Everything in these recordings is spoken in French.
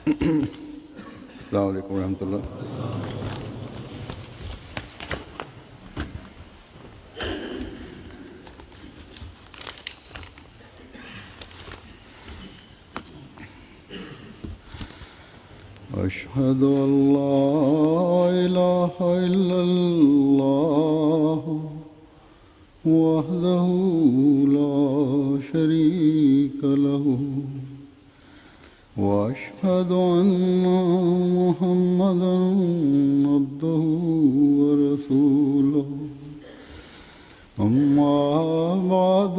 अस्सलाम वालेकुम रहमतुल्लाह। أشهد أن لا إله إلا الله وحده لا شريك له وأشهد أن محمدا عبده ورسوله أما بعد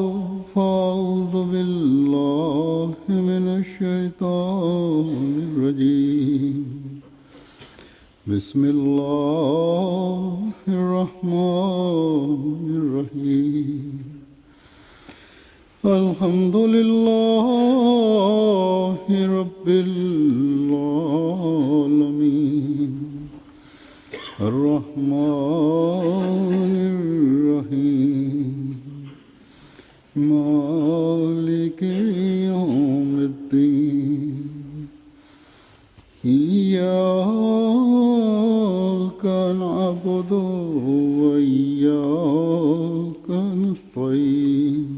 فأعوذ بالله من الشيطان الرجيم بسم الله الرحمن الرحيم الحمد لله رب العالمين الرحمن الرحيم مالك يوم الدين إياك نعبد وإياك نستعين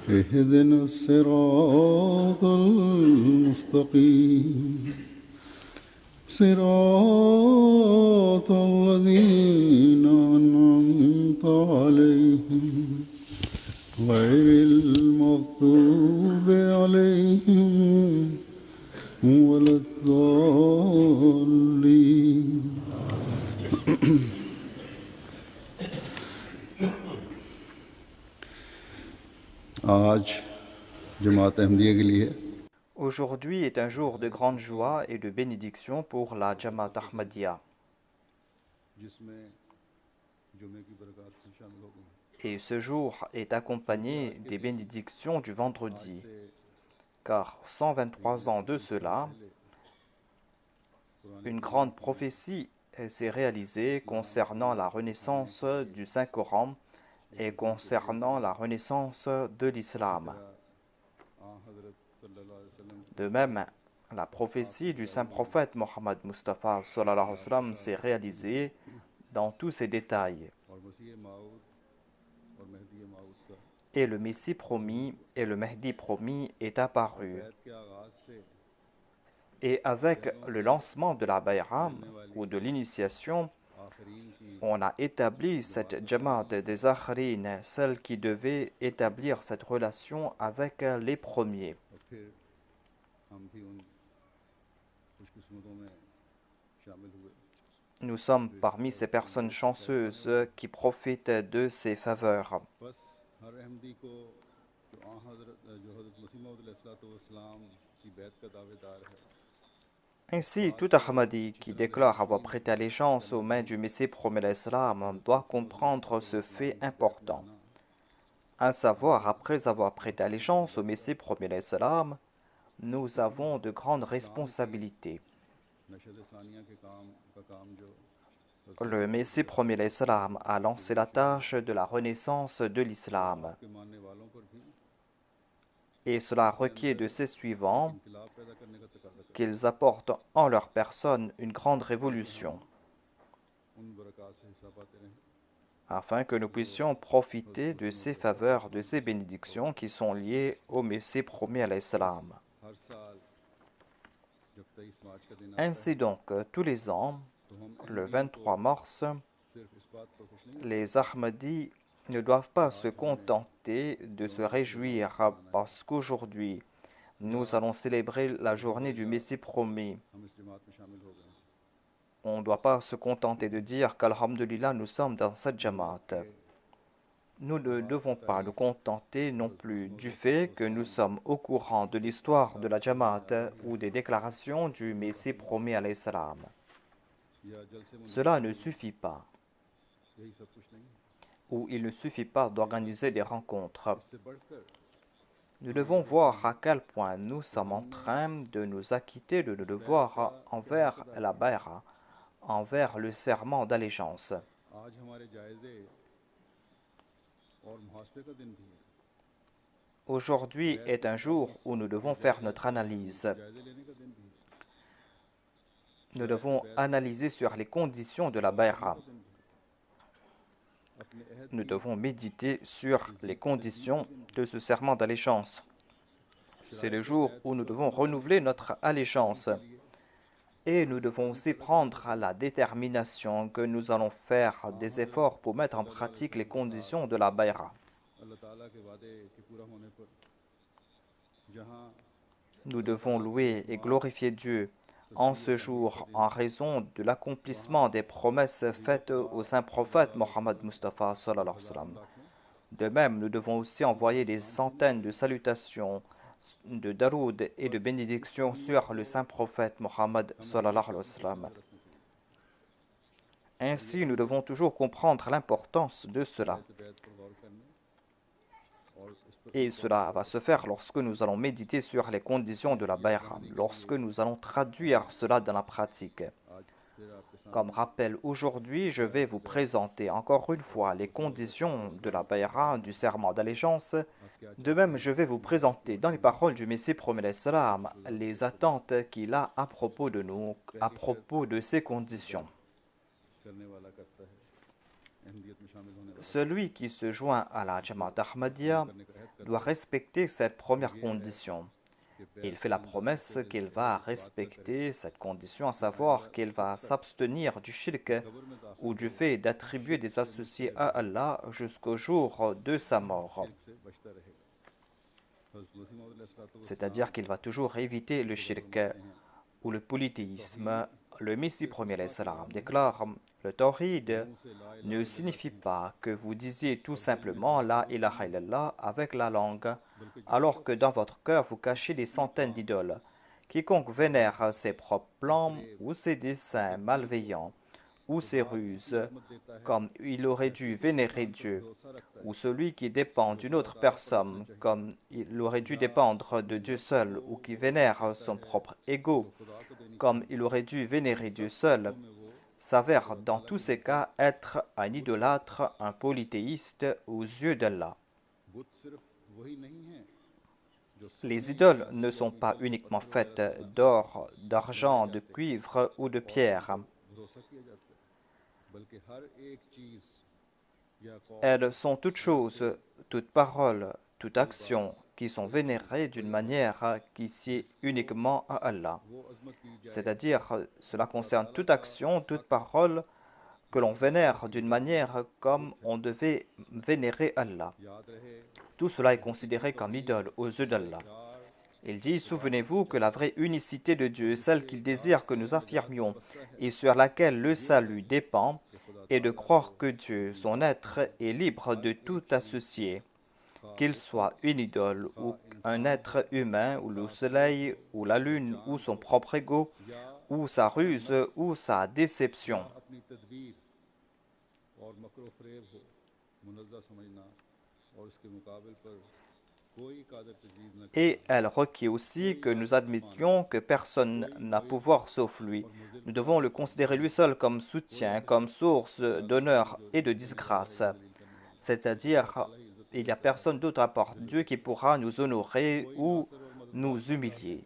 اهدنا الصراط المستقيم صراط الذين أنعمت عليهم غير المغضوب عليهم ولا الضالين आज जमात अहमदिया के लिए Aujourd'hui est un jour de grande joie et de bénédiction pour la Jamaat Ahmadiyya. जिसमें जुमे की बरकत शामिल हो गई। Et ce jour est accompagné des bénédictions du vendredi, car 123 ans de cela, une grande prophétie s'est réalisée concernant la renaissance du Saint-Coran et concernant la renaissance de l'islam. De même, la prophétie du Saint-Prophète Mohammed Mustafa sallallahu alayhi wa sallam s'est réalisée dans tous ses détails. Et le Messie promis et le Mahdi promis est apparu. Et avec le lancement de la Bayram ou de l'initiation, on a établi cette Jamaat des Akhirin, celle qui devait établir cette relation avec les premiers. Nous sommes parmi ces personnes chanceuses qui profitent de ces faveurs. Ainsi, tout Ahmadi qui déclare avoir prêté allégeance aux mains du Messie promis l'Islam doit comprendre ce fait important. À savoir, après avoir prêté allégeance au Messie promis l'Islam, nous avons de grandes responsabilités. Le Messie promis l'Islam a lancé la tâche de la renaissance de l'islam. Et cela requiert de ses suivants qu'ils apportent en leur personne une grande révolution, afin que nous puissions profiter de ces faveurs, de ces bénédictions qui sont liées au Messie promis à l'Islam. Ainsi donc, tous les ans, le 23 mars, les Ahmadis ne doivent pas se contenter de se réjouir parce qu'aujourd'hui, nous allons célébrer la journée du Messie promis. On ne doit pas se contenter de dire qu'Alhamdulillah, nous sommes dans cette Jamaat. Nous ne devons pas nous contenter non plus du fait que nous sommes au courant de l'histoire de la Jamaat ou des déclarations du Messie promis à l'Islam. Cela ne suffit pas. Ou il ne suffit pas d'organiser des rencontres. Nous devons voir à quel point nous sommes en train de nous acquitter de nos devoirs envers la Bayra, envers le serment d'allégeance. Aujourd'hui est un jour où nous devons faire notre analyse. Nous devons analyser sur les conditions de la bay'a. Nous devons méditer sur les conditions de ce serment d'allégeance. C'est le jour où nous devons renouveler notre allégeance. Et nous devons aussi prendre la détermination que nous allons faire des efforts pour mettre en pratique les conditions de la bay'a. Nous devons louer et glorifier Dieu en ce jour en raison de l'accomplissement des promesses faites au saint prophète Mohammed Mustafa sallallahu alayhi wa sallam. De même, nous devons aussi envoyer des centaines de salutations, de daroud et de bénédictions sur le saint prophète Mohammed sallallahu alayhi wa sallam. Ainsi, nous devons toujours comprendre l'importance de cela. Et cela va se faire lorsque nous allons méditer sur les conditions de la bay'a, lorsque nous allons traduire cela dans la pratique. Comme rappel, aujourd'hui, je vais vous présenter encore une fois les conditions de la bay'a, du serment d'allégeance. De même, je vais vous présenter dans les paroles du Messie promet salam les attentes qu'il a à propos de nous, à propos de ces conditions. Celui qui se joint à la Jamaat Ahmadiyya doit respecter cette première condition. Il fait la promesse qu'il va respecter cette condition, à savoir qu'il va s'abstenir du shirk ou du fait d'attribuer des associés à Allah jusqu'au jour de sa mort. C'est-à-dire qu'il va toujours éviter le shirk ou le polythéisme. Le Messie premier salam déclare: le tawhid ne signifie pas que vous disiez tout simplement la ilaha illallah avec la langue, alors que dans votre cœur vous cachez des centaines d'idoles. Quiconque vénère ses propres plans ou ses desseins malveillants ou ses ruses, comme il aurait dû vénérer Dieu, ou celui qui dépend d'une autre personne, comme il aurait dû dépendre de Dieu seul, ou qui vénère son propre ego, comme il aurait dû vénérer Dieu seul, s'avère dans tous ces cas être un idolâtre, un polythéiste aux yeux d'Allah. Les idoles ne sont pas uniquement faites d'or, d'argent, de cuivre ou de pierre. Elles sont toutes choses, toute parole, toute action qui sont vénérées d'une manière qui sied uniquement à Allah. C'est-à-dire, cela concerne toute action, toute parole que l'on vénère d'une manière comme on devait vénérer Allah. Tout cela est considéré comme idole aux yeux d'Allah. Il dit: souvenez-vous que la vraie unicité de Dieu, celle qu'il désire que nous affirmions et sur laquelle le salut dépend, est de croire que Dieu, son être, est libre de tout associé, qu'il soit une idole ou un être humain, ou le soleil, ou la lune, ou son propre ego, ou sa ruse, ou sa déception. Et elle requiert aussi que nous admettions que personne n'a pouvoir sauf lui. Nous devons le considérer lui seul comme soutien, comme source d'honneur et de disgrâce. C'est-à-dire, il n'y a personne d'autre à part Dieu qui pourra nous honorer ou nous humilier.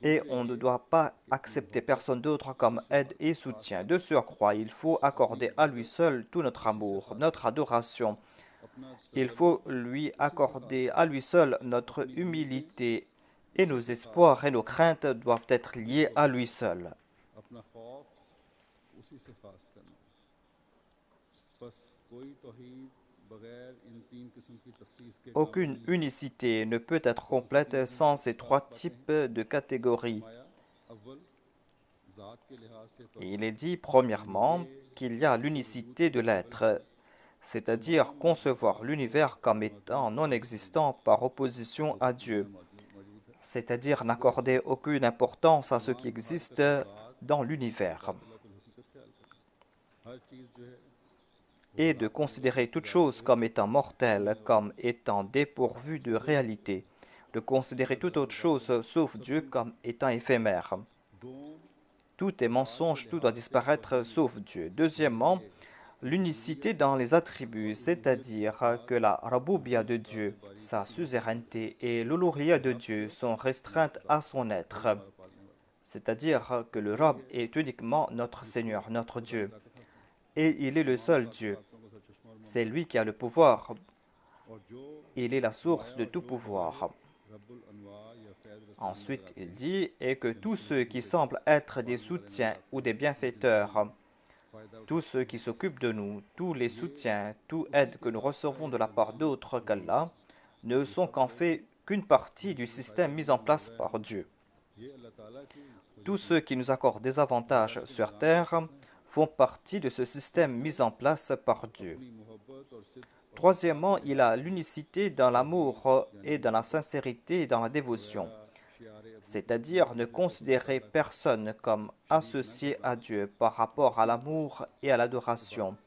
Et on ne doit pas accepter personne d'autre comme aide et soutien. De surcroît, il faut accorder à lui seul tout notre amour, notre adoration. Il faut lui accorder à lui seul notre humilité, et nos espoirs et nos craintes doivent être liés à lui seul. Aucune unicité ne peut être complète sans ces trois types de catégories. Il est dit, premièrement, qu'il y a l'unicité de l'être, c'est-à-dire concevoir l'univers comme étant non existant par opposition à Dieu, c'est-à-dire n'accorder aucune importance à ce qui existe dans l'univers, et de considérer toute chose comme étant mortelle, comme étant dépourvue de réalité, de considérer toute autre chose sauf Dieu comme étant éphémère. Tout est mensonge, tout doit disparaître sauf Dieu. Deuxièmement, l'unicité dans les attributs, c'est-à-dire que la Raboubia de Dieu, sa suzeraineté et l'Uluhiyya de Dieu sont restreintes à son être, c'est-à-dire que le Rab est uniquement notre Seigneur, notre Dieu, et il est le seul Dieu. C'est lui qui a le pouvoir, il est la source de tout pouvoir. Ensuite, il dit, et que tous ceux qui semblent être des soutiens ou des bienfaiteurs, tous ceux qui s'occupent de nous, tous les soutiens, toute aide que nous recevons de la part d'autres qu'Allah, ne sont qu'en fait qu'une partie du système mis en place par Dieu. Tous ceux qui nous accordent des avantages sur terre font partie de ce système mis en place par Dieu. Troisièmement, il a l'unicité dans l'amour et dans la sincérité et dans la dévotion, c'est-à-dire ne considérer personne comme associé à Dieu par rapport à l'amour et à l'adoration,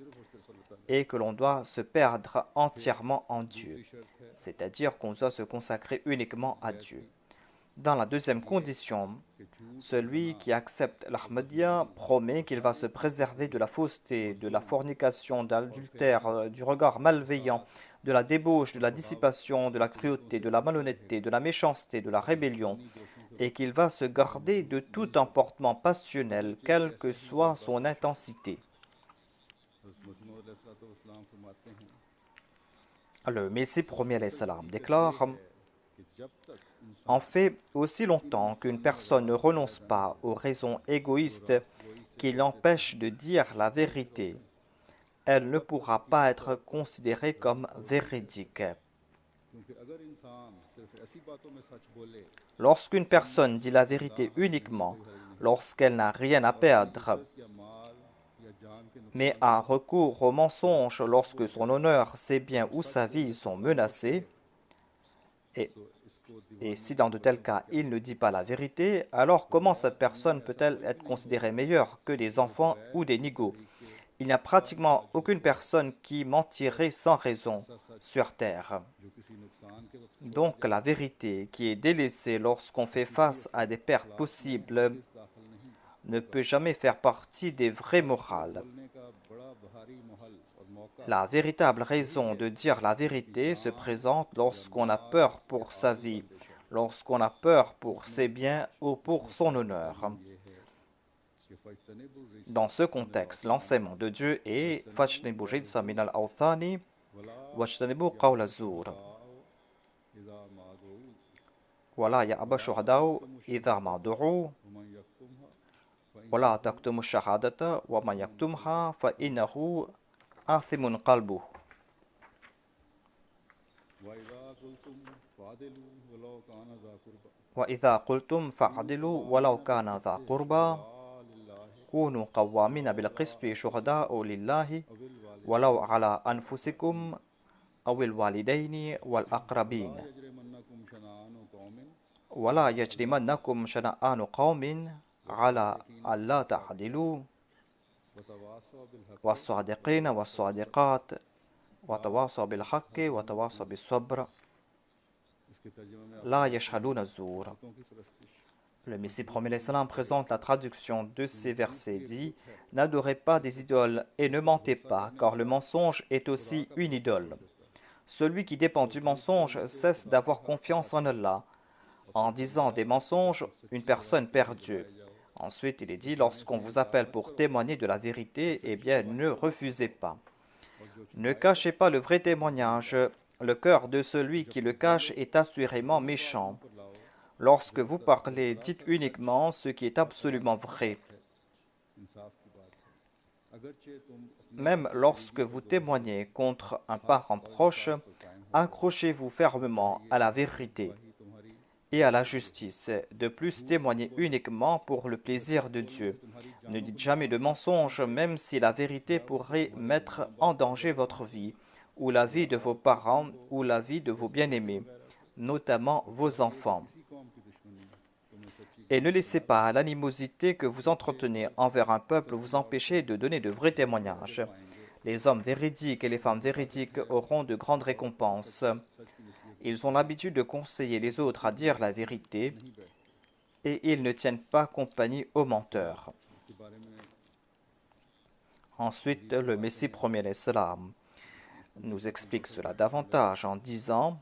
et que l'on doit se perdre entièrement en Dieu, c'est-à-dire qu'on doit se consacrer uniquement à Dieu. Dans la deuxième condition, celui qui accepte l'Ahmadiyya promet qu'il va se préserver de la fausseté, de la fornication, de l'adultère, du regard malveillant, de la débauche, de la dissipation, de la cruauté, de la malhonnêteté, de la méchanceté, de la rébellion, et qu'il va se garder de tout emportement passionnel, quelle que soit son intensité. Le Messie premier alayhi salam déclare: en fait, aussi longtemps qu'une personne ne renonce pas aux raisons égoïstes qui l'empêchent de dire la vérité, elle ne pourra pas être considérée comme véridique. Lorsqu'une personne dit la vérité uniquement lorsqu'elle n'a rien à perdre, mais a recours au mensonge lorsque son honneur, ses biens ou sa vie sont menacés, et si dans de tels cas il ne dit pas la vérité, alors comment cette personne peut-elle être considérée meilleure que des enfants ou des nigauds? Il n'y a pratiquement aucune personne qui mentirait sans raison sur terre. Donc la vérité qui est délaissée lorsqu'on fait face à des pertes possibles ne peut jamais faire partie des vraies morales. La véritable raison de dire la vérité se présente lorsqu'on a peur pour sa vie, lorsqu'on a peur pour ses biens ou pour son honneur. Dans ce contexte, l'enseignement de Dieu est Fajtanibu rijsa min al-awthani wajtanibu qawla zur. Wala ya'ba shuhada'u idha ma du'u wala taktumu shahadata wa man yaktumha fa innahu athimun qalbuh. وإذا قلتم فاعدلوا ولو كان ذا قربى كونوا قوامين بالقسط شهداء لله ولو على أنفسكم أو الوالدين والأقربين ولا يجرمنكم شنآن قوم على ألا تعدلوا والصادقين والصادقات وتواصوا بالحق وتواصوا بالصبر لا يشهدون الزور. Le Messie premier salam présente la traduction de ces versets dit: n'adorez pas des idoles et ne mentez pas, car le mensonge est aussi une idole. Celui qui dépend du mensonge cesse d'avoir confiance en Allah. En disant des mensonges, une personne perd Dieu. Ensuite, il est dit: lorsqu'on vous appelle pour témoigner de la vérité, eh bien, ne refusez pas. Ne cachez pas le vrai témoignage. Le cœur de celui qui le cache est assurément méchant. Lorsque vous parlez, dites uniquement ce qui est absolument vrai. Même lorsque vous témoignez contre un parent proche, accrochez-vous fermement à la vérité et à la justice. De plus, témoignez uniquement pour le plaisir de Dieu. Ne dites jamais de mensonges, même si la vérité pourrait mettre en danger votre vie, ou la vie de vos parents, ou la vie de vos bien-aimés, notamment vos enfants. Et ne laissez pas l'animosité que vous entretenez envers un peuple vous empêcher de donner de vrais témoignages. Les hommes véridiques et les femmes véridiques auront de grandes récompenses. Ils ont l'habitude de conseiller les autres à dire la vérité et ils ne tiennent pas compagnie aux menteurs. Ensuite, le Messie premier l'Islam nous explique cela davantage en disant,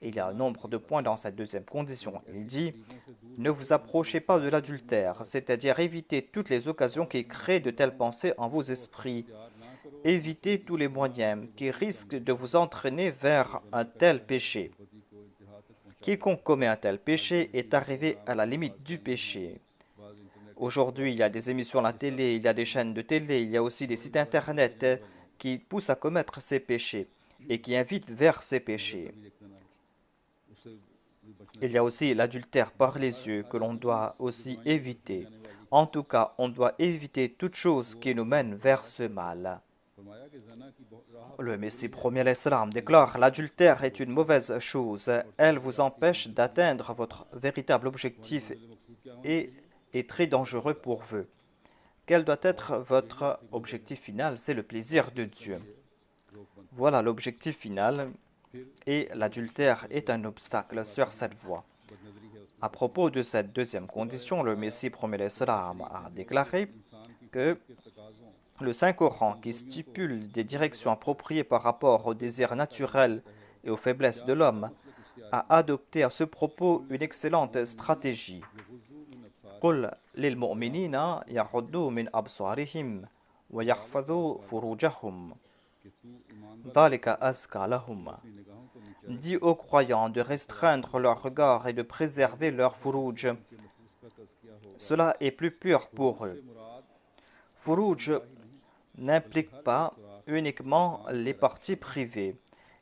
il y a un nombre de points dans cette deuxième condition. Il dit, ne vous approchez pas de l'adultère, c'est-à-dire évitez toutes les occasions qui créent de telles pensées en vos esprits. Évitez tous les moyens qui risquent de vous entraîner vers un tel péché. Quiconque commet un tel péché est arrivé à la limite du péché. Aujourd'hui, il y a des émissions à la télé, il y a des chaînes de télé, il y a aussi des sites internet qui poussent à commettre ces péchés et qui invitent vers ces péchés. Il y a aussi l'adultère par les yeux que l'on doit aussi éviter. En tout cas, on doit éviter toute chose qui nous mène vers ce mal. Le Messie premier l'Islam déclare, l'adultère est une mauvaise chose. Elle vous empêche d'atteindre votre véritable objectif et est très dangereux pour vous. Quel doit être votre objectif final? C'est le plaisir de Dieu. Voilà l'objectif final et l'adultère est un obstacle sur cette voie. À propos de cette deuxième condition, le Messie premier l'Islam a déclaré que le Saint-Coran, qui stipule des directions appropriées par rapport aux désirs naturels et aux faiblesses de l'homme, a adopté à ce propos une excellente stratégie. قل للمؤمنين يغضوا من أبصارهم ويحفظوا فروجهم ذلك أزكى لهم. Dit aux croyants de restreindre leur regard et de préserver leur furuj. Cela est plus pur pour eux. Furuj n'implique pas uniquement les parties privées.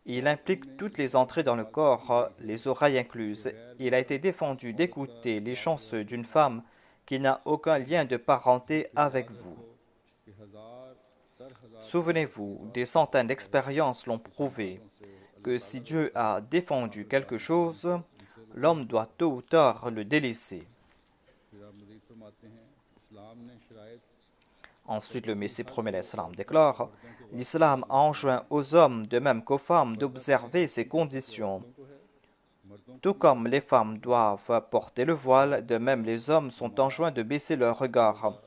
Il implique toutes les entrées dans le corps, les oreilles incluses. Il a été défendu d'écouter les chansons d'une femme qui n'a aucun lien de parenté avec vous. Souvenez-vous, des centaines d'expériences l'ont prouvé que si Dieu a défendu quelque chose, l'homme doit tôt ou tard le délaisser. Ensuite, le Messie premier l'Islam déclare, l'Islam enjoint aux hommes de même qu'aux femmes d'observer ces conditions. Tout comme les femmes doivent porter le voile, de même les hommes sont enjoints de baisser leur regard.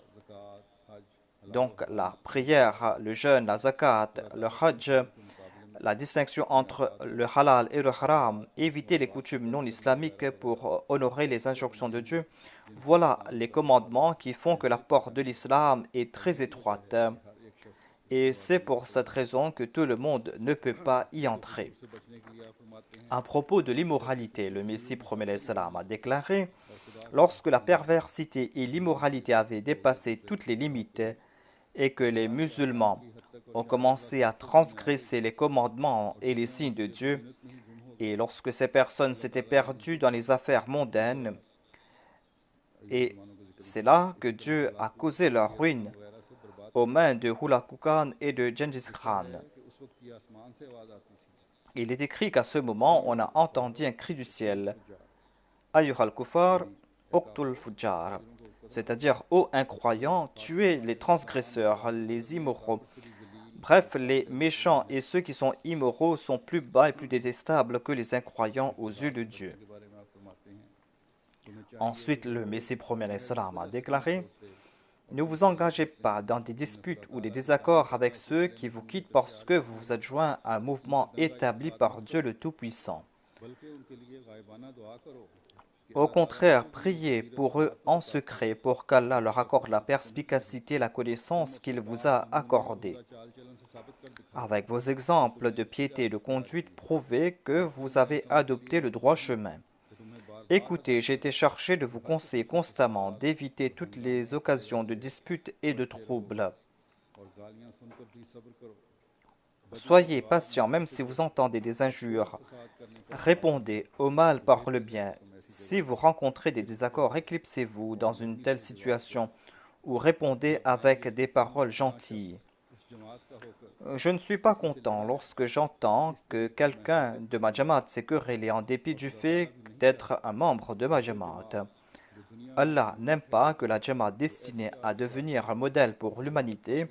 Donc la prière, le jeûne, la zakat, le hajj, la distinction entre le halal et le haram, éviter les coutumes non islamiques pour honorer les injonctions de Dieu, voilà les commandements qui font que la porte de l'islam est très étroite. Et c'est pour cette raison que tout le monde ne peut pas y entrer. À propos de l'immoralité, le Messie premier l'Islam a déclaré, lorsque la perversité et l'immoralité avaient dépassé toutes les limites et que les musulmans ont commencé à transgresser les commandements et les signes de Dieu, et lorsque ces personnes s'étaient perdues dans les affaires mondaines, et c'est là que Dieu a causé leur ruine aux mains de Hulakukan et de Gengis Khan. Il est écrit qu'à ce moment, on a entendu un cri du ciel, Ayyuhal kufar, uqtul fujjar, c'est-à-dire, ô incroyants, tuez les transgresseurs, les immoraux. Bref, les méchants et ceux qui sont immoraux sont plus bas et plus détestables que les incroyants aux yeux de Dieu. Ensuite, le Messie premier l'Islam a déclaré, ne vous engagez pas dans des disputes ou des désaccords avec ceux qui vous quittent parce que vous vous êtes joints à un mouvement établi par Dieu le Tout-Puissant. Au contraire, priez pour eux en secret pour qu'Allah leur accorde la perspicacité et la connaissance qu'il vous a accordée. Avec vos exemples de piété et de conduite, prouvez que vous avez adopté le droit chemin. Écoutez, j'ai été chargé de vous conseiller constamment d'éviter toutes les occasions de disputes et de troubles. Soyez patient même si vous entendez des injures. Répondez au mal par le bien. Si vous rencontrez des désaccords, éclipsez-vous dans une telle situation ou répondez avec des paroles gentilles. Je ne suis pas content lorsque j'entends que quelqu'un de ma Jamaat s'est querellé en dépit du fait d'être un membre de ma Jamaat. Allah n'aime pas que la Jamaat destinée à devenir un modèle pour l'humanité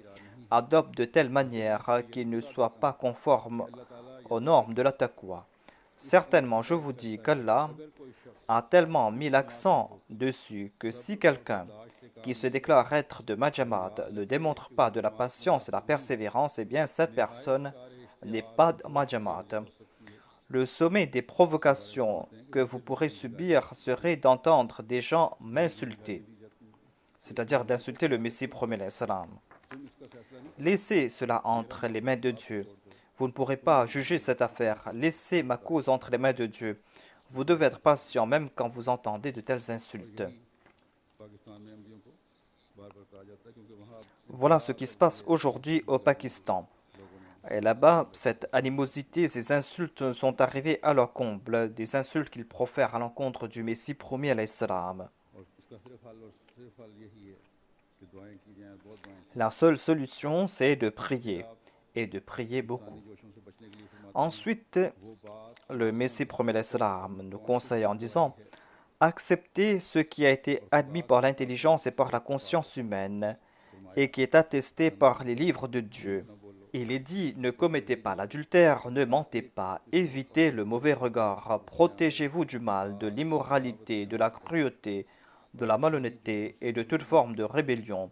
adopte de telle manière qu'il ne soit pas conforme aux normes de la taqwa. Certainement, je vous dis qu'Allah a tellement mis l'accent dessus que si quelqu'un qui se déclare être de ma Jamaat ne démontre pas de la patience et la persévérance, eh bien cette personne n'est pas de ma Jamaat. Le sommet des provocations que vous pourrez subir serait d'entendre des gens m'insulter, c'est-à-dire d'insulter le Messie premier salam. Laissez cela entre les mains de Dieu. Vous ne pourrez pas juger cette affaire. Laissez ma cause entre les mains de Dieu. Vous devez être patient même quand vous entendez de telles insultes. Voilà ce qui se passe aujourd'hui au Pakistan. Et là-bas, cette animosité, ces insultes sont arrivées à leur comble, des insultes qu'ils profèrent à l'encontre du Messie promis alayhi salam. La seule solution, c'est de prier, et de prier beaucoup. Ensuite, le Messie promis alayhi salam nous conseille en disant « Acceptez ce qui a été admis par l'intelligence et par la conscience humaine, et qui est attesté par les livres de Dieu. » Il est dit, ne commettez pas l'adultère, ne mentez pas, évitez le mauvais regard, protégez-vous du mal, de l'immoralité, de la cruauté, de la malhonnêteté et de toute forme de rébellion.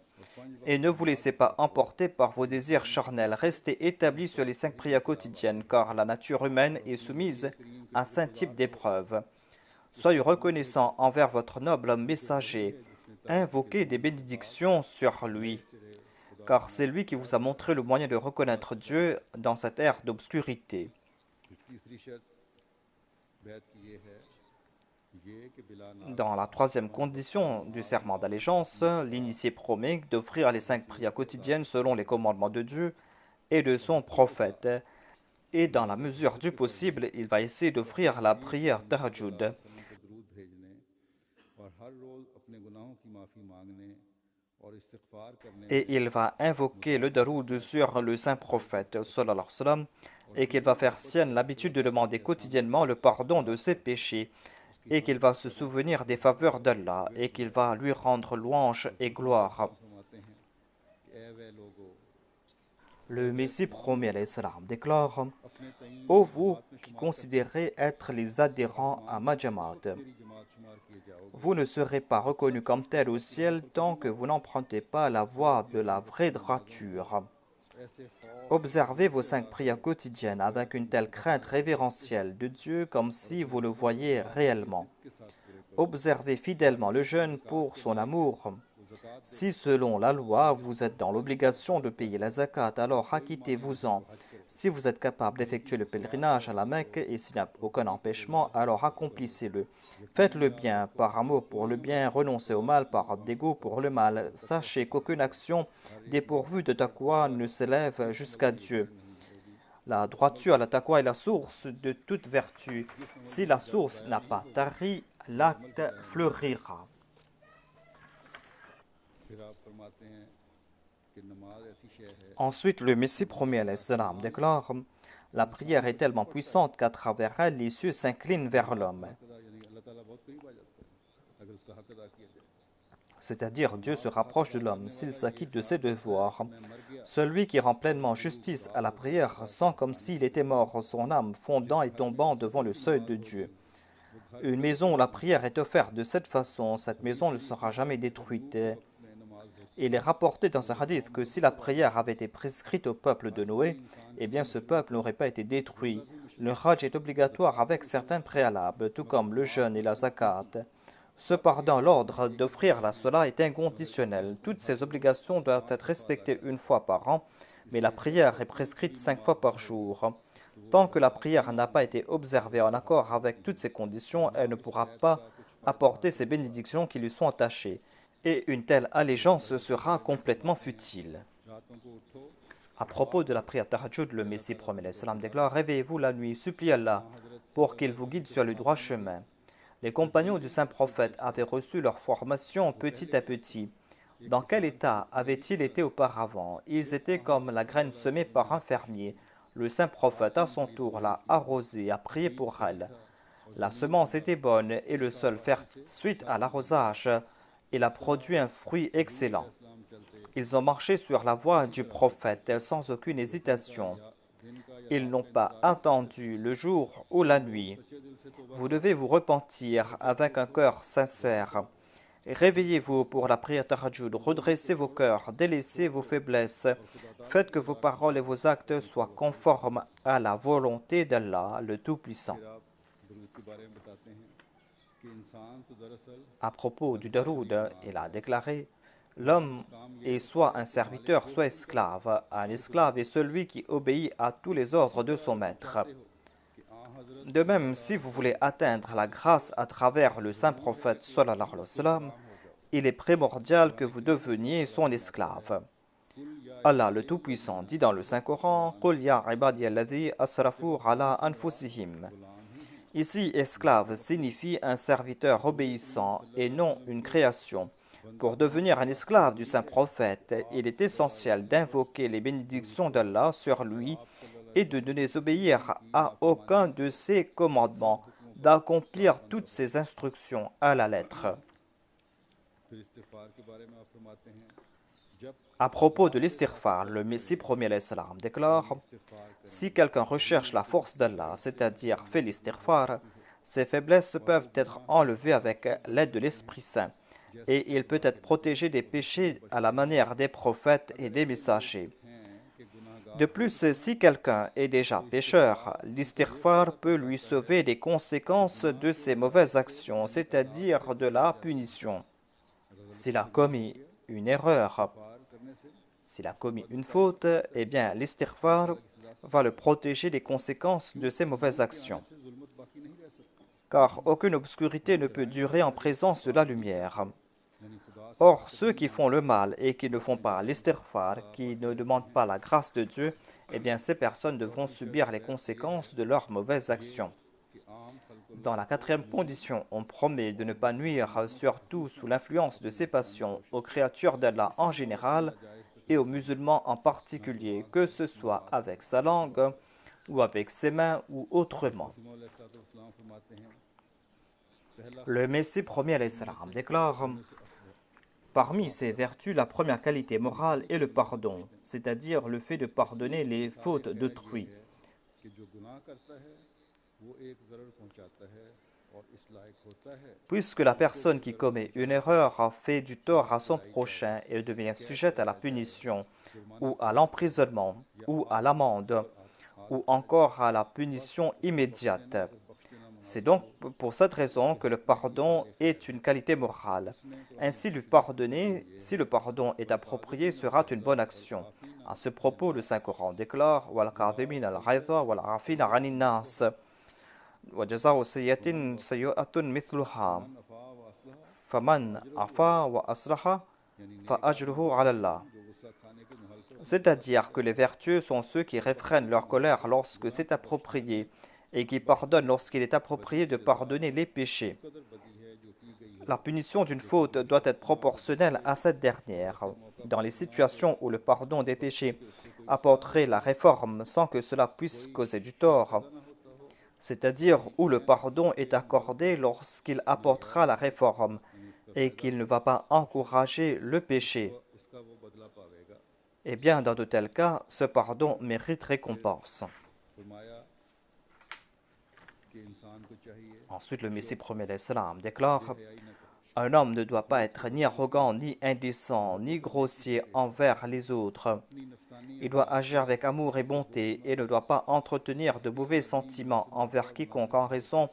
Et ne vous laissez pas emporter par vos désirs charnels, restez établis sur les 5 prières quotidiennes, car la nature humaine est soumise à 5 types d'épreuves. Soyez reconnaissants envers votre noble messager, invoquez des bénédictions sur lui, car c'est lui qui vous a montré le moyen de reconnaître Dieu dans cette ère d'obscurité. Dans la 3e condition du serment d'allégeance, l'initié promet d'offrir les 5 prières quotidiennes selon les commandements de Dieu et de son prophète. Et dans la mesure du possible, il va essayer d'offrir la prière tahajjud. Et il va invoquer le daroud sur le saint prophète sallallahu alayhi wa sallam, et qu'il va faire sienne l'habitude de demander quotidiennement le pardon de ses péchés, et qu'il va se souvenir des faveurs d'Allah, et qu'il va lui rendre louange et gloire. Le Messie promis alayhi salam déclare « Ô vous qui considérez être les adhérents à ma Jamaat, vous ne serez pas reconnus comme tels au ciel tant que vous n'empruntez pas la voie de la vraie droiture. Observez vos 5 prières quotidiennes avec une telle crainte révérentielle de Dieu comme si vous le voyiez réellement. Observez fidèlement le jeûne pour son amour. Si selon la loi, vous êtes dans l'obligation de payer la zakat, alors acquittez-vous-en. Si vous êtes capable d'effectuer le pèlerinage à la Mecque et s'il n'y a aucun empêchement, alors accomplissez-le. Faites le bien par amour pour le bien, renoncez au mal par dégoût pour le mal. Sachez qu'aucune action dépourvue de taqwa ne s'élève jusqu'à Dieu. La droiture, la taqwa est la source de toute vertu. Si la source n'a pas tari, l'acte fleurira. Ensuite, le Messie promis alayhi salam déclare « La prière est tellement puissante qu'à travers elle, les cieux s'inclinent vers l'homme. » C'est-à-dire, Dieu se rapproche de l'homme s'il s'acquitte de ses devoirs. Celui qui rend pleinement justice à la prière sent comme s'il était mort, son âme fondant et tombant devant le seuil de Dieu. Une maison où la prière est offerte de cette façon, cette maison ne sera jamais détruite. Il est rapporté dans un hadith que si la prière avait été prescrite au peuple de Noé, eh bien ce peuple n'aurait pas été détruit. Le hajj est obligatoire avec certains préalables, tout comme le jeûne et la zakat. Cependant, l'ordre d'offrir la salat est inconditionnel. Toutes ces obligations doivent être respectées une fois par an, mais la prière est prescrite 5 fois par jour. Tant que la prière n'a pas été observée en accord avec toutes ces conditions, elle ne pourra pas apporter ces bénédictions qui lui sont attachées. Et une telle allégeance sera complètement futile. À propos de la prière tahajjud, le Messie promis alayhi salam déclare « Réveillez-vous la nuit, suppliez Allah pour qu'il vous guide sur le droit chemin. » Les compagnons du saint prophète avaient reçu leur formation petit à petit. Dans quel état avaient-ils été auparavant? Ils étaient comme la graine semée par un fermier. Le saint prophète, à son tour, l'a arrosée, a prié pour elle. La semence était bonne et le sol fertile. Suite à l'arrosage, il a produit un fruit excellent. Ils ont marché sur la voie du prophète sans aucune hésitation. Ils n'ont pas attendu le jour ou la nuit. Vous devez vous repentir avec un cœur sincère. Réveillez-vous pour la prière tahajjud, redressez vos cœurs, délaissez vos faiblesses. Faites que vos paroles et vos actes soient conformes à la volonté d'Allah, le Tout-Puissant. फिर आप दुरूद के बारे में बताते हैं कि इंसान तो दरअसल À propos du Daroud, il a déclaré: l'homme est soit un serviteur, soit esclave. Un esclave est celui qui obéit à tous les ordres de son maître. कि आ हजरत De même, si vous voulez atteindre la grâce à travers le saint prophète sallallahu alayhi wa sallam, il est primordial que vous deveniez son esclave. Allah le Tout-Puissant dit dans le Saint-Coran: Qul ya ibadiya alladhi asrafu ala anfusihim. Ici, esclave signifie un serviteur obéissant et non une création. Pour devenir un esclave du saint prophète, il est essentiel d'invoquer les bénédictions d'Allah sur lui et de ne désobéir à aucun de ses commandements, d'accomplir toutes ses instructions à la lettre. फिर इस्तिग़फ़ार के बारे में आप फरमाते हैं जब À propos de l'istighfar, le Messie premier alayhi salam déclare: इस्तिग़फ़ार si quelqu'un recherche la force d'Allah, c'est-à-dire fait l'istighfar, ses faiblesses peuvent être enlevées avec l'aide de l'Esprit Saint, et il peut être protégé des péchés à la manière des prophètes et des messagers. हैं कि गुनाहगार De plus, si quelqu'un est déjà pécheur, l'istighfar peut lui sauver des conséquences de ses mauvaises actions, c'est-à-dire de la punition. S'il a commis une erreur, पार करने से s'il a commis une faute, eh bien l'istighfar va le protéger des conséquences de ses mauvaises actions. से जुल्मत बाकी नहीं रह सकता Car aucune obscurité ne peut durer en présence de la lumière. यानी खुदा से Or, ceux qui font le mal et qui ne font pas l'istighfar, qui ne demandent pas la grâce de Dieu, eh bien ces personnes devront subir les conséquences de leurs mauvaises actions. कि आम खल्क़ Dans la quatrième condition, on promet de ne pas nuire, surtout sous l'influence de ses passions, aux créatures d'Allah en général et aux musulmans en particulier, que ce soit avec sa langue ou avec ses mains ou autrement. अलैहिस्सलाम फरमाते हैं पहला Le Messie premier alayhi salam déclare: parmi ses vertus, la première qualité morale est le pardon, c'est-à-dire le fait de pardonner les fautes d'autrui. कि जो गुनाह करता है वो एक ज़रर पहुंचाता है और इस लायक होता है Puisque la personne qui commet une erreur a fait du tort à son prochain et devient sujette à la punition, ou à l'emprisonnement, ou à l'amende, ou encore à la punition immédiate. C'est donc pour cette raison que le pardon est une qualité morale. Ainsi, lui pardonner, si le pardon est approprié, sera une bonne action. À ce propos, le Saint-Coran déclare: وَالْكَاظِمِينَ الْغَيْظَ وَالْعَافِينَ عَنِ النَّاسِ وَجَزَاءُ سَيِّئَةٍ سَيِّئَةٌ مِثْلُهَا فَمَنْ عَفَا وَأَصْلَحَ فَأَجْرُهُ عَلَى اللَّهِ. जो गुस्सा खाने के महल को C'est-à-dire que les vertueux sont ceux qui réfrènent leur colère lorsque c'est approprié et qui pardonnent lorsqu'il est approprié de pardonner les péchés. कदर बदी है जो की गई La punition d'une faute doit être proportionnelle à cette dernière. Dans les situations où le pardon des péchés apporterait la réforme sans que cela puisse causer du tort, c'est-à-dire où le pardon est accordé lorsqu'il apportera la réforme et qu'il ne va pas encourager le péché, इसका वो बदला पावेगा eh bien, dans de tels cas, ce pardon mérite récompense. फरमाया कि इंसान को चाहिए Ensuite, le Messie premier alayhi salam déclare: हयाई न करे un homme ne doit pas être ni arrogant, ni indécent, ni grossier envers les autres. अपनी नफसानी Il doit agir avec amour et bonté et ne doit pas entretenir de mauvais sentiments envers quiconque en raison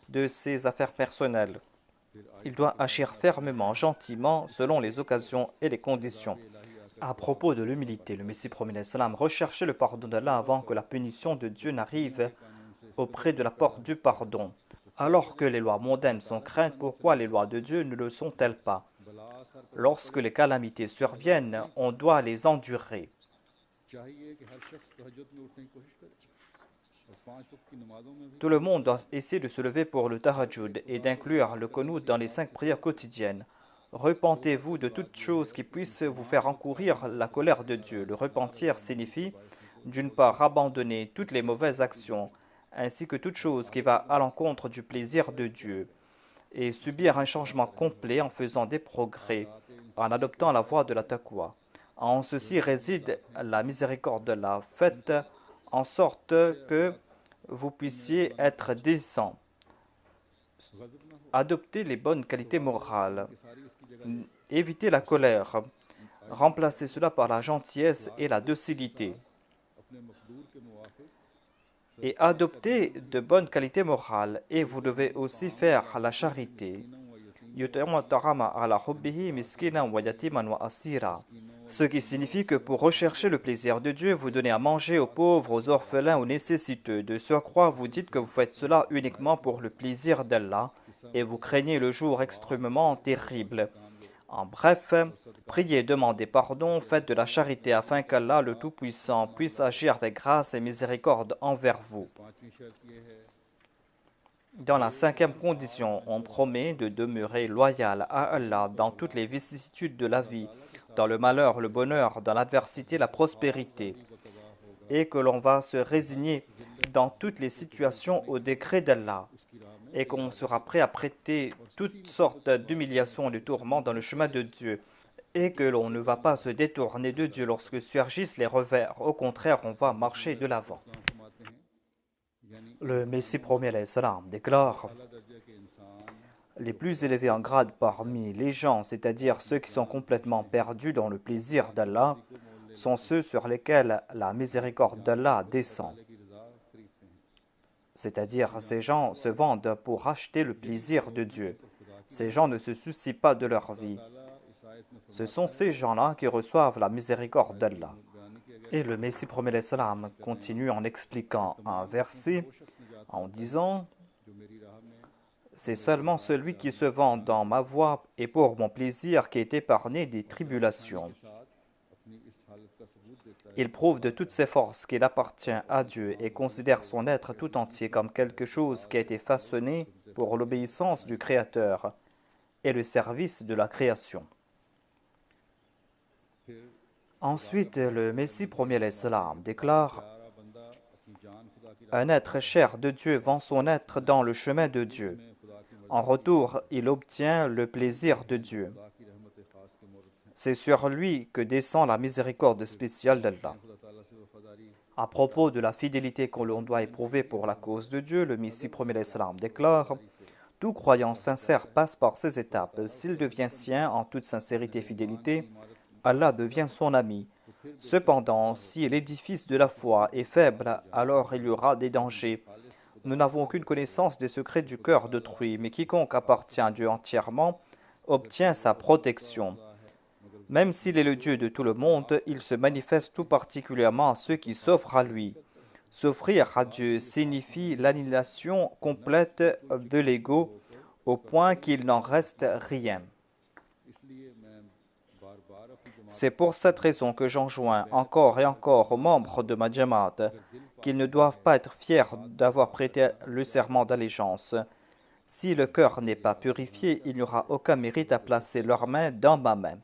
de ses affaires personnelles. Il doit agir fermement, gentiment, selon les occasions et les conditions. À propos de l'humilité, le Messie premier alayhi salam recherchait le pardon d'Allah avant que la punition de Dieu n'arrive auprès de la porte du pardon. Alors que les lois mondaines sont craintes, pourquoi les lois de Dieu ne le sont-elles pas? बला सर पर Lorsque les calamités surviennent, on doit les endurer. चाहिए कि हर शख्स तहज्जुद में उठने की कोशिश करे और 5 वक्त की नमाजों में भी Tout le monde doit essayer de se lever pour le tahajjud et d'inclure le qunut dans les 5 prières quotidiennes. Repentez-vous de toute chose qui puisse vous faire encourir la colère de Dieu. Le repentir signifie, d'une part, abandonner toutes les mauvaises actions, ainsi que toute chose qui va à l'encontre du plaisir de Dieu, et subir un changement complet en faisant des progrès, en adoptant la voie de la taqwa. En ceci réside la miséricorde d'Allah, faite en sorte que vous puissiez être décent. Adoptez les bonnes qualités morales. Évitez la colère. Remplacez cela par la gentillesse et la docilité. Et adoptez de bonnes qualités morales. Et vous devez aussi faire la charité. Ce qui signifie que pour rechercher le plaisir de Dieu, vous donnez à manger aux pauvres, aux orphelins, aux nécessiteux. De surcroît, vous dites que vous faites cela uniquement pour le plaisir d'Allah et vous craignez le jour extrêmement terrible. En bref, priez, demandez pardon, faites de la charité afin qu'Allah le Tout-Puissant puisse agir avec grâce et miséricorde envers vous. Dans la 5e condition, on promet de demeurer loyal à Allah dans toutes les vicissitudes de la vie, dans le malheur, le bonheur, dans l'adversité, la prospérité, et que l'on va se résigner dans toutes les situations au décret d'Allah, et qu'on sera prêt à prêter toutes sortes d'humiliations et de tourments dans le chemin de Dieu, et que l'on ne va pas se détourner de Dieu lorsque surgissent les revers. Au contraire, on va marcher de l'avant. Le Messie premier déclare: les plus élevés en grade parmi les gens, c'est-à-dire ceux qui sont complètement perdus dans le plaisir d'Allah, sont ceux sur lesquels la miséricorde d'Allah descend. C'est-à-dire ces gens se vendent pour acheter le plaisir de Dieu. Ces gens ne se soucient pas de leur vie. Ce sont ces gens-là qui reçoivent la miséricorde d'Allah. Et le Messie premier continue en expliquant un verset en disant: c'est seulement celui qui se vend dans ma voie et pour mon plaisir qui est épargné des tribulations. Il prouve de toutes ses forces qu'il appartient à Dieu et considère son être tout entier comme quelque chose qui a été façonné pour l'obéissance du Créateur et le service de la création. Ensuite, le Messie premier déclare: un être cher de Dieu vend son être dans le chemin de Dieu. En retour, il obtient le plaisir de Dieu. C'est sur lui que descend la miséricorde spéciale d'Allah. À propos de la fidélité que l'on doit éprouver pour la cause de Dieu, le Messie premier déclare: tout croyant sincère passe par ces étapes. S'il devient sien en toute sincérité et fidélité, Allah devient son ami. Cependant, si l'édifice de la foi est faible, alors il y aura des dangers. Nous n'avons aucune connaissance des secrets du cœur d'autrui, mais quiconque appartient à Dieu entièrement obtient sa protection. Même s'il est le Dieu de tout le monde, il se manifeste tout particulièrement à ceux qui s'offrent à lui. S'offrir à Dieu signifie l'annihilation complète de l'ego au point qu'il n'en reste rien. C'est pour cette raison que j'enjoins encore et encore aux membres de ma Jamaat qu'ils ne doivent pas être fiers d'avoir prêté le serment d'allégeance. Si le cœur n'est pas purifié, il n'y aura aucun mérite à placer leurs mains dans ma main.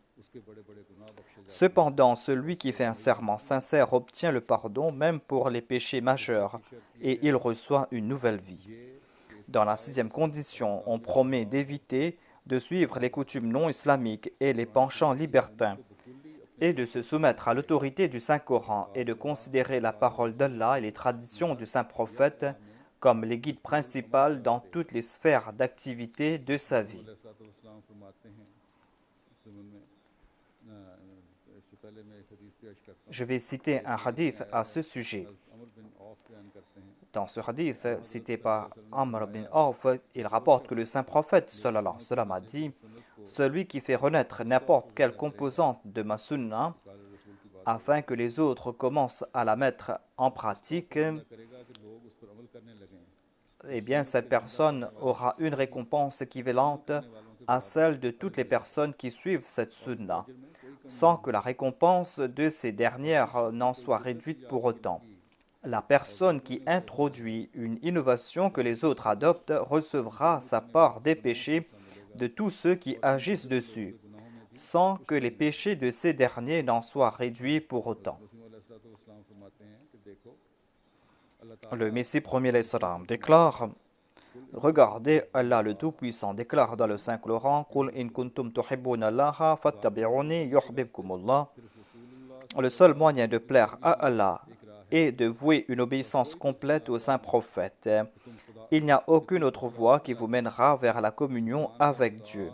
Cependant, celui qui fait un serment sincère obtient le pardon même pour les péchés majeurs et il reçoit une nouvelle vie. Dans la 6e condition, on promet d'éviter de suivre les coutumes non islamiques et les penchants libertins et de se soumettre à l'autorité du Saint-Coran et de considérer la parole d'Allah et les traditions du Saint-Prophète comme les guides principaux dans toutes les sphères d'activité de sa vie. Je vais citer un hadith à ce sujet. Dans ce hadith, cité par Amr bin Auf, il rapporte que le Saint-Prophète sallallahu alayhi wa sallam a dit: celui qui fait renaître n'importe quelle composante de ma sunna afin que les autres commencent à la mettre en pratique, eh bien cette personne aura une récompense équivalente à celle de toutes les personnes qui suivent cette sunna, sans que la récompense de ces dernières n'en soit réduite pour autant. La personne qui introduit une innovation que les autres adoptent recevra sa part des péchés de tous ceux qui agissent dessus, sans que les péchés de ces derniers n'en soient réduits pour autant. Le Messie premier déclare: regardez, Allah le Tout-Puissant déclare dans le Saint-Coran: Qul in kuntum tuhibbuna Allaha fattabi'uni yuhbibkumullah. Le seul moyen de plaire à Allah est de vouer une obéissance complète au saint prophète. Il n'y a aucune autre voie qui vous mènera vers la communion avec Dieu.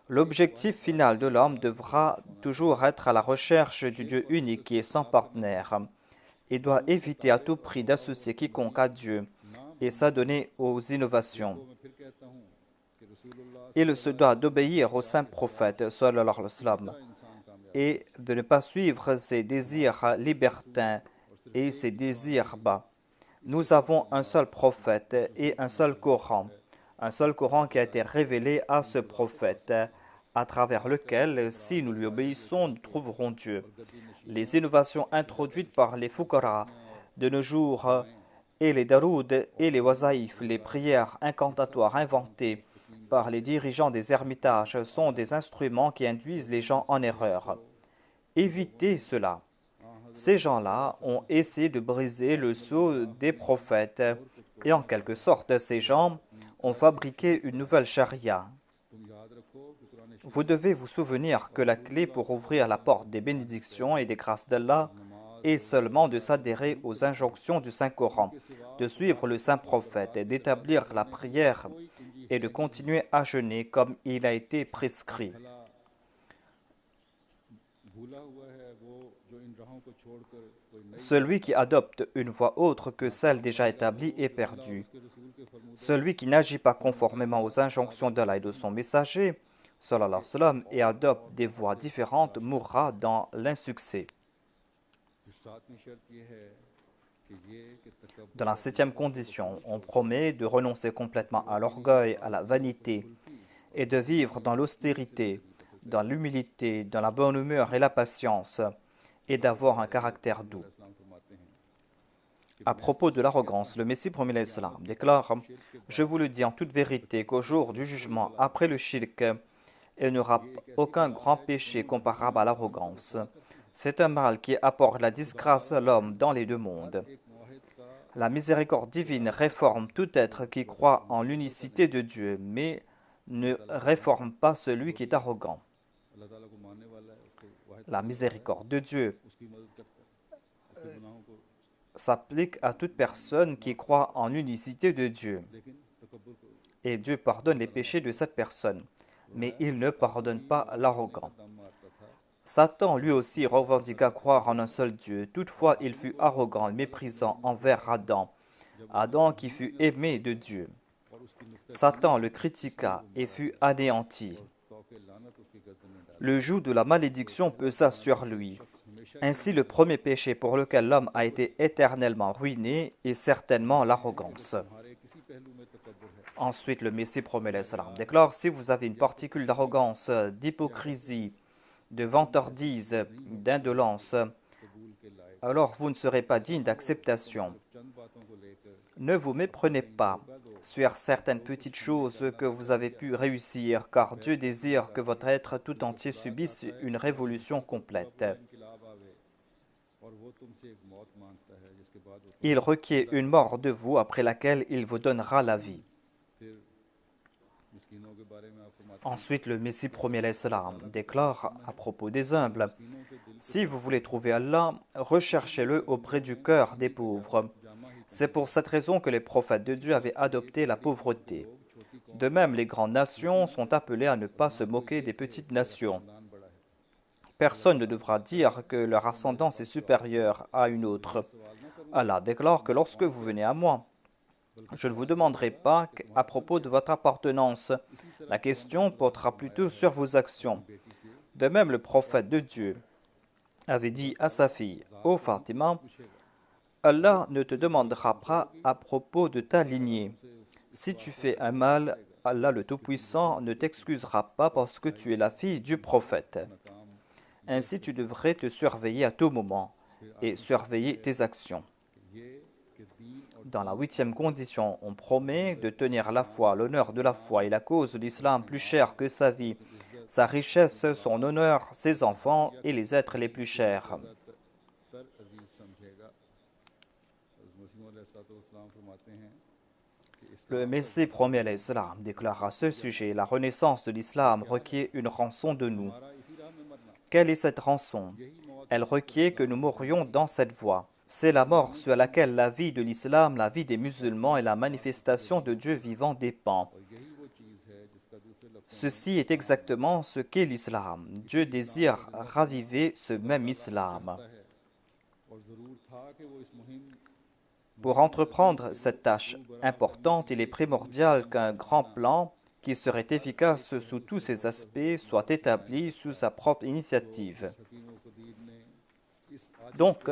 L'objectif final de l'homme devra toujours être à la recherche du Dieu unique qui est sans partenaire. Il doit éviter à tout prix d'associer quiconque à Dieu et s'adonner aux innovations. Il se doit d'obéir au saint prophète sallallahu alayhi wa sallam, et de ne pas suivre ses désirs libertins et ses désirs bas. Nous avons un seul prophète et un seul Coran qui a été révélé à ce prophète, à travers lequel, si nous lui obéissons, nous trouverons Dieu. Les innovations introduites par les fuqara de nos jours et les daroud et les wazaïf, les prières incantatoires inventées par les dirigeants des ermitages, sont des instruments qui induisent les gens en erreur. Évitez cela. Ces gens-là ont essayé de briser le sceau des prophètes et en quelque sorte, ces gens ont fabriqué une nouvelle charia. Vous devez vous souvenir que la clé pour ouvrir la porte des bénédictions et des grâces d'Allah est seulement de s'adhérer aux injonctions du Saint-Coran, de suivre le Saint-Prophète et d'établir la prière et de continuer à jeûner comme il a été prescrit. Celui qui adopte une voie autre que celle déjà établie est perdu. Celui qui n'agit pas conformément aux injonctions d'Allah et de son messager, sallallahu alayhi wa sallam, et adopte des voies différentes mourra dans l'insuccès. Dans la 7e condition, on promet de renoncer complètement à l'orgueil, à la vanité, et de vivre dans l'austérité, dans l'humilité, dans la bonne humeur et la patience, et d'avoir un caractère doux. À propos de l'arrogance, le Messie promis l'Islam déclare « Je vous le dis en toute vérité qu'au jour du jugement, après le shirk, il n'y aura aucun grand péché comparable à l'arrogance. C'est un mal qui apporte la disgrâce à l'homme dans les deux mondes. La miséricorde divine réforme tout être qui croit en l'unicité de Dieu, mais ne réforme pas celui qui est arrogant. La miséricorde de Dieu s'applique à toute personne qui croit en l'unicité de Dieu. Et Dieu pardonne les péchés de cette personne, mais il ne pardonne pas l'arrogant. Satan lui aussi revendiqua croire en un seul Dieu. Toutefois, il fut arrogant et méprisant envers Adam. Adam qui fut aimé de Dieu. Satan le critiqua et fut anéanti. Le joug de la malédiction pesa sur lui. Ainsi, le premier péché pour lequel l'homme a été éternellement ruiné est certainement l'arrogance. Ensuite, le Messie promet l'Islam déclare « Si vous avez une particule d'arrogance, d'hypocrisie, de vantardise, d'indolence, alors vous ne serez pas digne d'acceptation. Ne vous méprenez pas sur certaines petites choses que vous avez pu réussir, car Dieu désire que votre être tout entier subisse une révolution complète. Il requiert une mort de vous après laquelle il vous donnera la vie. » Ensuite, le Messie premier l'Islam déclare à propos des humbles « Si vous voulez trouver Allah, recherchez-le auprès du cœur des pauvres. C'est pour cette raison que les prophètes de Dieu avaient adopté la pauvreté. De même, les grandes nations sont appelées à ne pas se moquer des petites nations. Personne ne devra dire que leur ascendance est supérieure à une autre. Allah déclare que lorsque vous venez à moi, je ne vous demanderai pas à propos de votre appartenance. La question portera plutôt sur vos actions. De même, le prophète de Dieu avait dit à sa fille, « Ô Fatima, Allah ne te demandera pas à propos de ta lignée. Si tu fais un mal, Allah le Tout-Puissant ne t'excusera pas parce que tu es la fille du prophète. Ainsi, tu devrais te surveiller à tout moment et surveiller tes actions. » Dans la 8e condition, on promet de tenir la foi, l'honneur de la foi et la cause de l'islam plus chère que sa vie, sa richesse, son honneur, ses enfants et les êtres les plus chers. Le Messie premier l'Islam déclare à ce sujet « La renaissance de l'islam requiert une rançon de nous. » Quelle est cette rançon? Elle requiert que nous mourions dans cette voie. C'est la mort sur laquelle la vie de l'islam, la vie des musulmans et la manifestation de Dieu vivant dépend. और यही वो चीज़ है जिसका दूसरे लफ्ज़ों Ceci est exactement ce qu'est l'islam. Dieu désire raviver ce même islam. में है और ज़रूर था कि वो इस मुहिम Pour entreprendre cette tâche importante, il est primordial qu'un grand plan qui serait efficace sous tous ses aspects soit établi sous sa propre initiative. हकीम क़दीर ने इस Donc,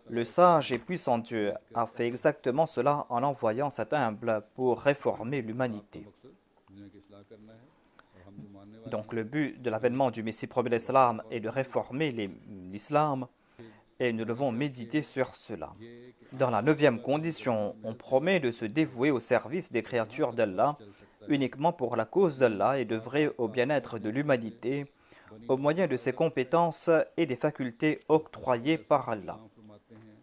le sage et puissant Dieu a fait exactement cela en envoyant cet humble pour réformer l'humanité. मकसद दुनिया की इस्लाह करना है और हम जो मानने वाले Donc, le but de l'avènement du Messie premier l'Islam est de réformer l'islam et nous devons méditer sur cela. Dans la 9e condition, on promet de se dévouer au service des créatures d'Allah uniquement pour la cause d'Allah et d'œuvrer au bien-être de l'humanité au moyen de ses compétences et des facultés octroyées par Allah. फरमाते हैं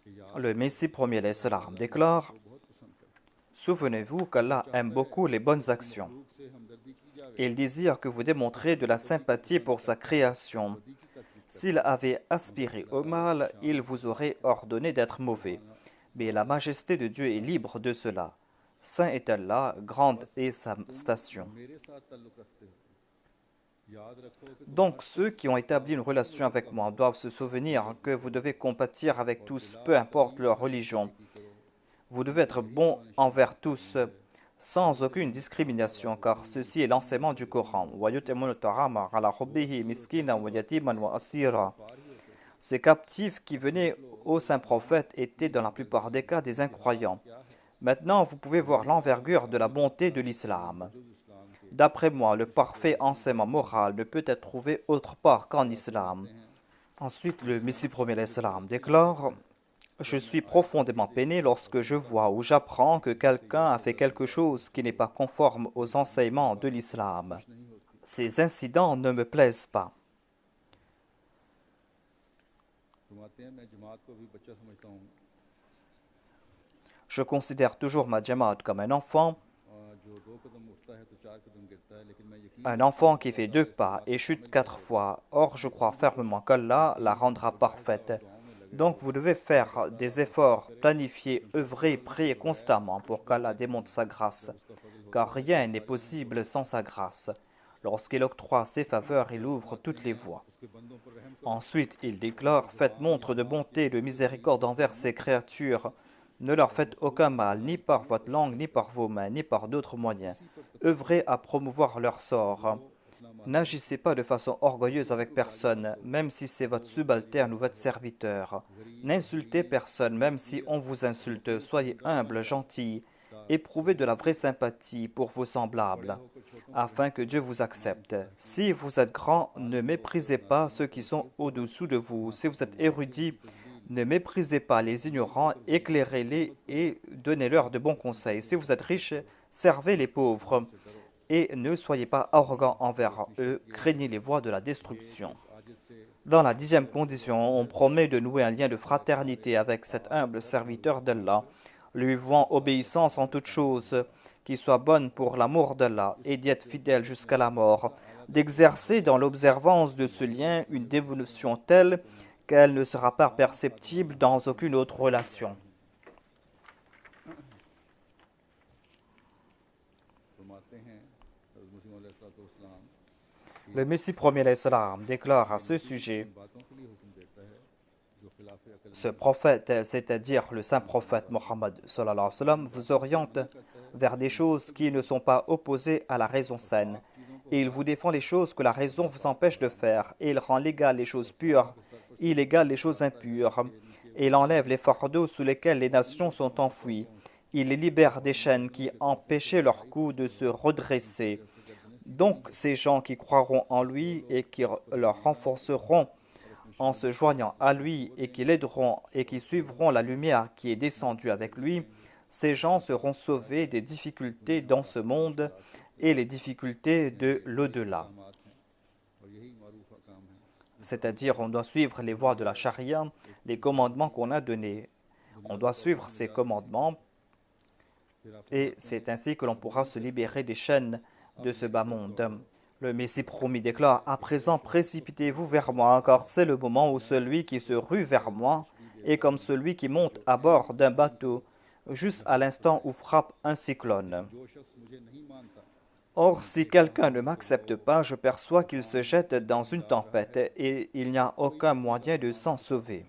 कि या Le Messie premier l'Islam déclare: बहुत पसंद करते Souvenez-vous qu'Allah aime beaucoup les bonnes actions. हैं से हमदर्दी की जावे Il désire que vous démontrez de la sympathie pour sa création. S'il avait aspiré au mal, il vous aurait ordonné d'être mauvais. Mais la majesté de Dieu est libre de cela. Saint est Allah, grande est sa station. मेरे साथ ताल्लुक़ रखते हो याद रखो कि Donc ceux qui ont établi une relation avec moi doivent se souvenir que vous devez compatir avec tous, peu importe leur religion. Vous devez être bon envers tous, sans aucune discrimination, car ceci est l'enseignement du Coran. Ces captifs qui venaient au saint prophète étaient dans la plupart des cas des incroyants. Maintenant, vous pouvez voir l'envergure de la bonté de l'islam. D'après moi, le parfait enseignement moral ne peut être trouvé autre part qu'en islam. Ensuite, le Messie premier l'Islam déclare: Je suis profondément peiné lorsque je vois ou j'apprends que quelqu'un a fait quelque chose qui n'est pas conforme aux enseignements de l'islam. Ces incidents ne me plaisent pas. फरमाते हैं मैं जमात को भी बच्चा समझता हूँ Je considère toujours ma jamaat comme un enfant जो 2 कदम उठता है तो 4 कदम गिरता है लेकिन मैं यकीन Un enfant qui fait 2 pas et chute 4 fois. Or, je crois fermement qu'Allah la rendra parfaite. Donc, vous devez faire des efforts, planifier, œuvrer, prier constamment pour qu'Allah démontre sa grâce. Car rien n'est possible sans sa grâce. Lorsqu'il octroie ses faveurs, il ouvre toutes les voies. उसके बंदों पर रहम Ensuite, il déclare: Faites montre de bonté et de miséricorde envers ces créatures. Ne leur faites aucun mal, ni par votre langue, ni par vos mains, ni par d'autres moyens. Œuvrez à promouvoir leur sort. N'agissez pas de façon orgueilleuse avec personne, même si c'est votre subalterne ou votre serviteur. N'insultez personne, même si on vous insulte. Soyez humble, gentil. Éprouvez de la vraie sympathie pour vos semblables, afin que Dieu vous accepte. Si vous êtes grand, ne méprisez pas ceux qui sont au-dessous de vous. Si vous êtes érudit, ne méprisez pas les ignorants, éclairez-les et donnez-leur de bons conseils. Si vous êtes riche, servez les pauvres et ne soyez pas arrogants envers eux, craignez les voies de la destruction. Dans la 10e condition, on promet de nouer un lien de fraternité avec cet humble serviteur d'Allah, lui vouant obéissance en toutes choses, qui soit bonne pour l'amour d'Allah et d'y être fidèle jusqu'à la mort, d'exercer dans l'observance de ce lien une dévotion telle qu'elle ne sera pas perceptible dans aucune autre relation. फरमाते हैं हज़रत मसीह अलैहिस्सलाम Le Messie premier l'Islam déclare à ce sujet: बातों के लिए हुक्म देता है जो खिलाफ अकल Ce prophète, c'est-à-dire le saint prophète Mohammed sallallahu alayhi wa sallam, vous oriente vers des choses qui ne sont pas opposées à la raison saine. Et il vous défend les choses que la raison vous empêche de faire. Et il rend légales les choses pures, illégales les choses impures. Et il enlève les fardeaux sous lesquels les nations sont enfouies. Il les libère des chaînes qui empêchaient leur cou de se redresser. Donc ces gens qui croiront en lui et qui leur renforceront en se joignant à lui et qui l'aideront et qui suivront la lumière qui est descendue avec lui, ces gens seront sauvés des difficultés dans ce monde et les difficultés de l'au-delà. और यही मारूफ काम है C'est-à-dire, on doit suivre les voies de la charia, les commandements qu'on a donnés. On doit suivre ces commandements et c'est ainsi que l'on pourra se libérer des chaînes de ce bas monde. Le Messie promis déclare: À présent, précipitez-vous vers moi, car c'est le moment où celui qui se rue vers moi et comme celui qui monte à bord d'un bateau juste à l'instant où frappe un cyclone. जो शख्स मुझे नहीं मानता Or, si quelqu'un ne m'accepte pas, je perçois qu'il se jette dans une tempête et il n'y a aucun moyen de s'en sauver.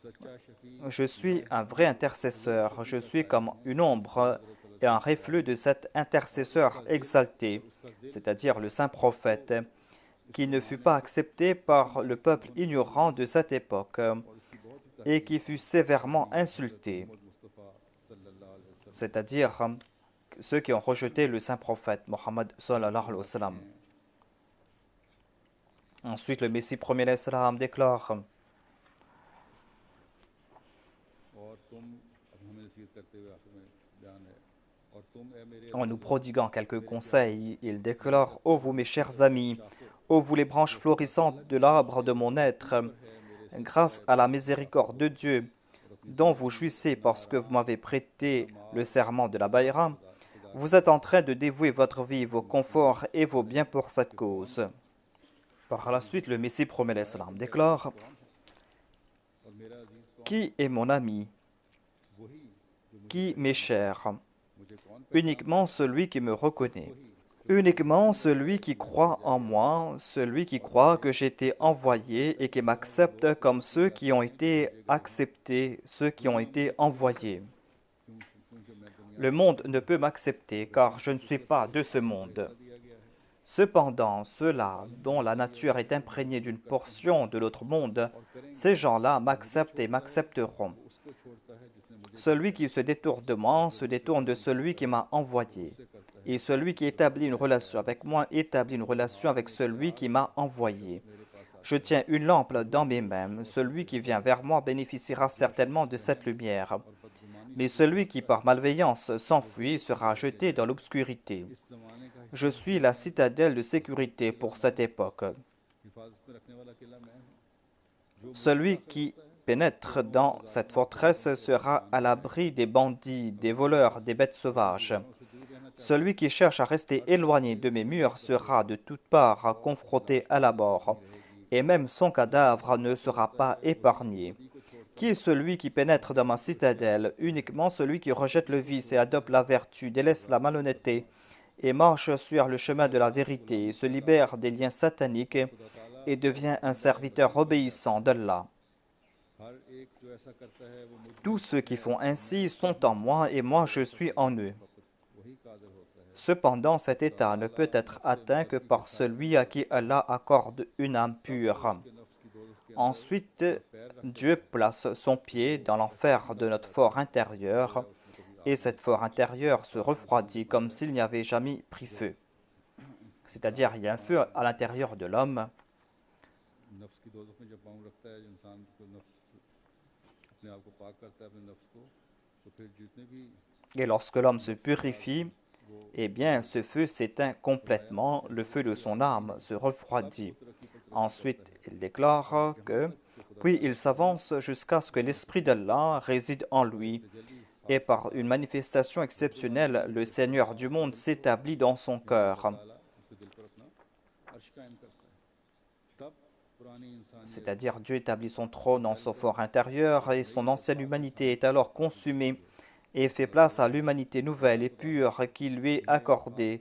सच्चा Shafi Je suis un vrai intercesseur, je suis comme une ombre et un reflet de cet intercesseur exalté, c'est-à-dire le saint prophète, qui ne fut pas accepté par le peuple ignorant de cette époque और इसकी बहुत ही et qui fut sévèrement insulté, Mohammad मुस्तफ़ा सल्लल्लाहु अलैहि वसल्लम c'est-à-dire ceux qui ont rejeté le saint prophète Mohammed sallallahu alayhi wa sallam. Ensuite, le Messie premier alayhi salam déclare और तुम अब हमें नसीहत करते हुए आखिर में बयान है और तुम ए मेरे en nous अजीज़ों prodiguant quelques conseils, il déclare: Ô vous mes chers amis, ô vous les branches florissantes de l'arbre de mon être, grâce à la miséricorde de Dieu, dont vous jouissez parce que vous m'avez prêté le serment de la Bayra, vous êtes en train de dévouer votre vie, vos conforts et vos biens pour cette cause. Par la suite, le Messie promet l'Islam déclare: और मेरा अजीज कौन Qui est mon ami? वही जो Qui m'est cher? मुझे कौन Uniquement celui qui me reconnaît. Uniquement celui qui croit en moi, celui qui croit que j'ai été envoyé et qui m'accepte comme ceux qui ont été acceptés, ceux qui ont été envoyés. क्योंकि मैं दुनिया Le monde ne peut m'accepter car je ne suis pas de ce monde. दिया गया है Cependant, ceux-là dont la nature est imprégnée d'une portion de l'autre monde, ces gens-là m'acceptent et m'accepteront. उसको छोड़ता है जिसने मुझे Celui qui se détourne de moi se détourne de celui qui m'a envoyé. Et celui qui établit une relation avec moi établit une relation avec celui qui m'a envoyé. Je tiens une lampe dans mes mains. Celui qui vient vers moi bénéficiera certainement de cette lumière. Mais celui qui par malveillance s'enfuit sera jeté dans l'obscurité. इस जमाने का Je suis la citadelle de sécurité pour cette époque. हिफाजत में रखने वाला किला मैं हूँ Celui qui pénètre dans cette forteresse sera à l'abri des bandits, des voleurs, des bêtes sauvages. Celui qui cherche à rester éloigné de mes murs sera de toutes parts confronté à la mort, et même son cadavre ne sera pas épargné. Qui est celui qui pénètre dans ma citadelle? Uniquement celui qui rejette le vice et adopte la vertu, délaisse la malhonnêteté, et marche sur le chemin de la vérité, se libère des liens sataniques et devient un serviteur obéissant d'Allah. हर एक जो ऐसा करता है वो मुझ Tous ceux qui font ainsi sont en moi et moi je suis en eux. वही कादिर होता है Cependant, cet état ne peut être atteint que par celui à qui Allah accorde une âme pure. के नफ्स की दोजख के Ensuite, Dieu place son pied dans l'enfer de notre fort intérieur et cette fort intérieure se refroidit comme s'il n'y avait jamais pris feu. C'est-à-dire, il y a un feu à l'intérieur de l'homme. नफ्स की दोजख में जब पाँव रखता है जो इंसान को नफ्स अपने आप को पाक करता है अपने नफ्स को तो फिर जितने भी Et lorsque l'homme se purifie, eh bien, ce feu s'éteint complètement, le feu de son âme se refroidit. Ensuite, il déclare que, puis il s'avance jusqu'à ce que l'Esprit d'Allah réside en lui, et par une manifestation exceptionnelle, le Seigneur du monde s'établit dans son cœur. ताला उसके दिल पर अपना अर्श कायम करता है तब पुरानी इंसानियत C'est-à-dire, Dieu établit son trône en son fort intérieur, et son ancienne humanité est alors consumée, et fait place à l'humanité nouvelle et pure qui lui est accordée.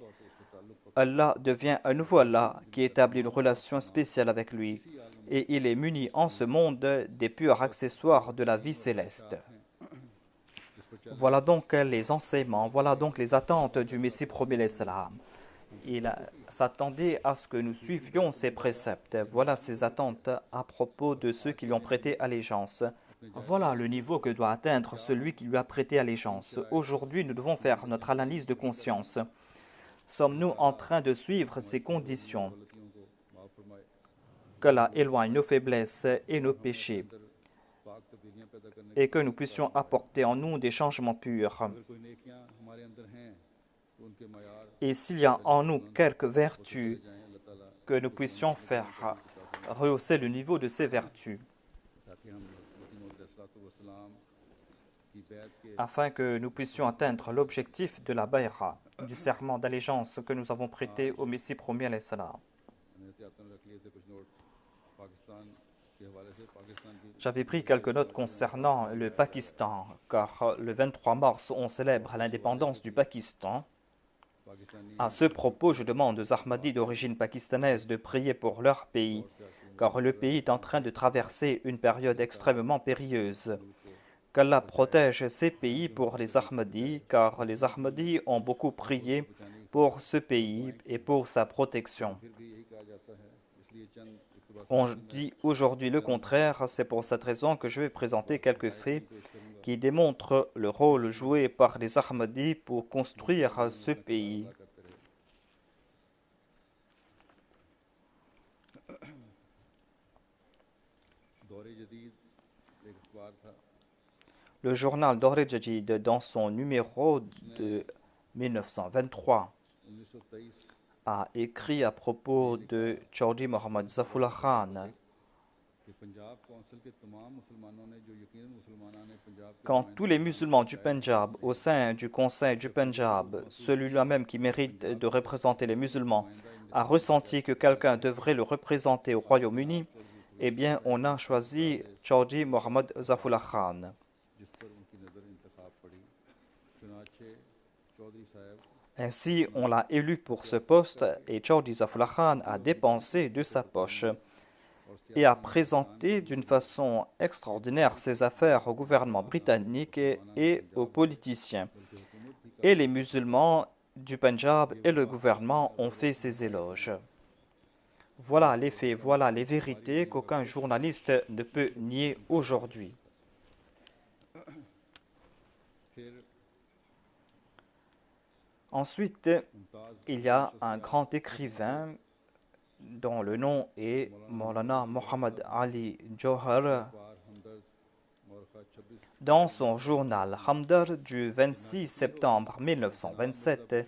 Allah devient un nouveau Allah qui établit une relation spéciale avec lui, et il est muni en ce monde des purs accessoires de la vie céleste. Voilà donc les enseignements, voilà donc les attentes du Messie premier l'Islam. Il s'attendait à ce que nous suivions ses préceptes. Voilà ses attentes à propos de ceux qui lui ont prêté allégeance. Voilà le niveau que doit atteindre celui qui lui a prêté allégeance. Aujourd'hui, nous devons faire notre analyse de conscience. Sommes-nous en train de suivre ces conditions? गलतियों को माफ़ फरमाए Qu'Allah éloigne nos faiblesses et nos péchés, पाक तब्दीलियाँ पैदा करने et que nous puissions apporter en nous des changements purs. अगर कोई नेकियां हमारे अंदर हैं तो उनके मयार Et s'il y a en nous quelques vertus, जाएं अल्लाह ताला que nous puissions faire rehausser le niveau de ces vertus, ताकि हम मसीह वसलाम की बैत के afin que nous puissions atteindre l'objectif de la Bayra, du serment d'allégeance que nous avons prêté au Messie premier alayhi salam. मैंने एहतियातन रख लिए थे कुछ नोट पाकिस्तान के हवाले से पाकिस्तान की J'avais pris quelques notes concernant le Pakistan, car le 23 mars, on célèbre l'indépendance du Pakistan. Pakistani À ce propos, je demande aux Ahmadis d'origine pakistanaise de prier pour leur pays, और सियासी car le pays est en train de traverser une période extrêmement périlleuse. मुल्क को Qu'Allah protège ces pays pour les Ahmadis, car les Ahmadis ont beaucoup prié बचाने की pour ce pays et pour sa protection. फिर भी यही कहा जाता है इसलिए चंद इक़्तिबासात On dit aujourd'hui le contraire, c'est pour cette raison que je vais présenter quelques faits पेश करूंगा qui démontrent le rôle joué par les Ahmadis pour construire ce pays. अदा करते रहे दौरे जदीद एक अखबार था Le journal Dawr Jadid, dans son numéro de 1923, 1923 a écrit à propos de Chaudhry Mohammad Zafullah Khan. कि पंजाब काउंसिल के तमाम मुसलमानों ने जो यकीनन मुसलमानों ने पंजाब के Quand tous les musulmans du Pendjab, au sein du conseil du Pendjab, celui-là même qui mérite de représenter les musulmans, a ressenti que quelqu'un devrait le représenter au Royaume-Uni, eh bien, on a choisi Chaudhry Mohammad Zafullah Khan. जिस पर उनकी नज़र इंतखाब पड़ी चुनाचे चौधरी साहब Ainsi, on l'a élu pour ce poste et Chaudhry Zafullah Khan a dépensé de sa poche et a présenté d'une façon extraordinaire ses affaires au gouvernement britannique et aux politiciens. Et les musulmans du Pendjab et le gouvernement ont fait ses éloges. Voilà les faits, voilà les vérités qu'aucun journaliste ne peut nier aujourd'hui. फिर Ensuite, Mumtaz il y a un grand écrivain dont le nom est Maulana Muhammad Ali Johar. अखबार हमदर्द मौरखा 26 Dans son journal Hamdard du 26 septembre 1927,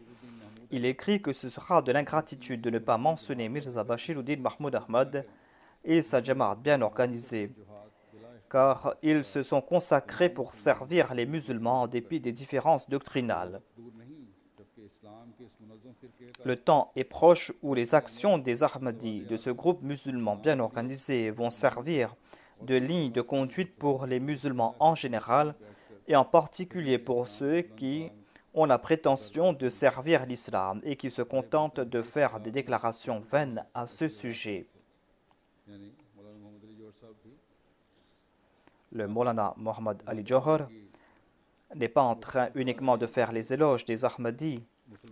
il écrit que ce sera de l'ingratitude de ne pas mentionner Mirza Bashiruddin Mahmoud Ahmad et sa Jamaat bien organisée, car ils se sont consacrés pour servir les musulmans en dépit des différences doctrinales. दूर नहीं जबकि इस्लाम के इस मुनज़्ज़म फ़िरक़े का Le temps est proche où les actions des Ahmadis, de ce groupe musulman bien organisé, vont servir de ligne de conduite pour les musulmans en général et en particulier pour ceux qui ont la prétention de servir l'islam et qui se contentent de faire des déclarations vaines à ce sujet. यानी मौलाना मोहम्मद अली जौहर साहब भी Le Maulana Muhammad Ali Johar n'est pas en train uniquement de faire les éloges des Ahmadis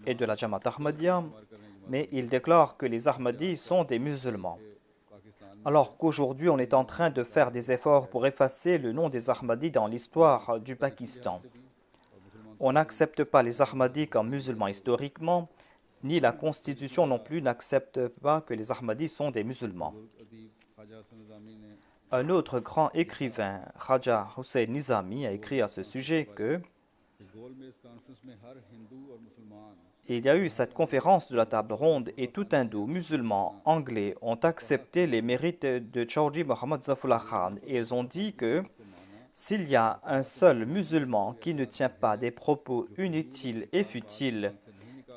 et de la Jamaat Ahmadiyya, mais il déclare que les Ahmadis sont des musulmans. Pakistan Alors qu'aujourd'hui on est en train de faire des efforts pour effacer le nom des Ahmadis dans l'histoire du Pakistan. On n'accepte pas les Ahmadis comme musulmans historiquement, ni la constitution non plus n'accepte pas que les Ahmadis sont des musulmans. अदीब ख्वाजा हसन निज़ामी ने Un autre grand écrivain, Khaja Hussein Nizami, a écrit à ce sujet que गोल मेज कॉन्फ्रेंस में हर हिंदू और मुसलमान il y a eu cette conférence de la table ronde et tout hindou, musulman, anglais ont accepté les mérites de Chaudhry Mohammad Zafullah Khan et ils ont dit que s'il y a un seul musulman qui ne tient pas des propos inutiles et futiles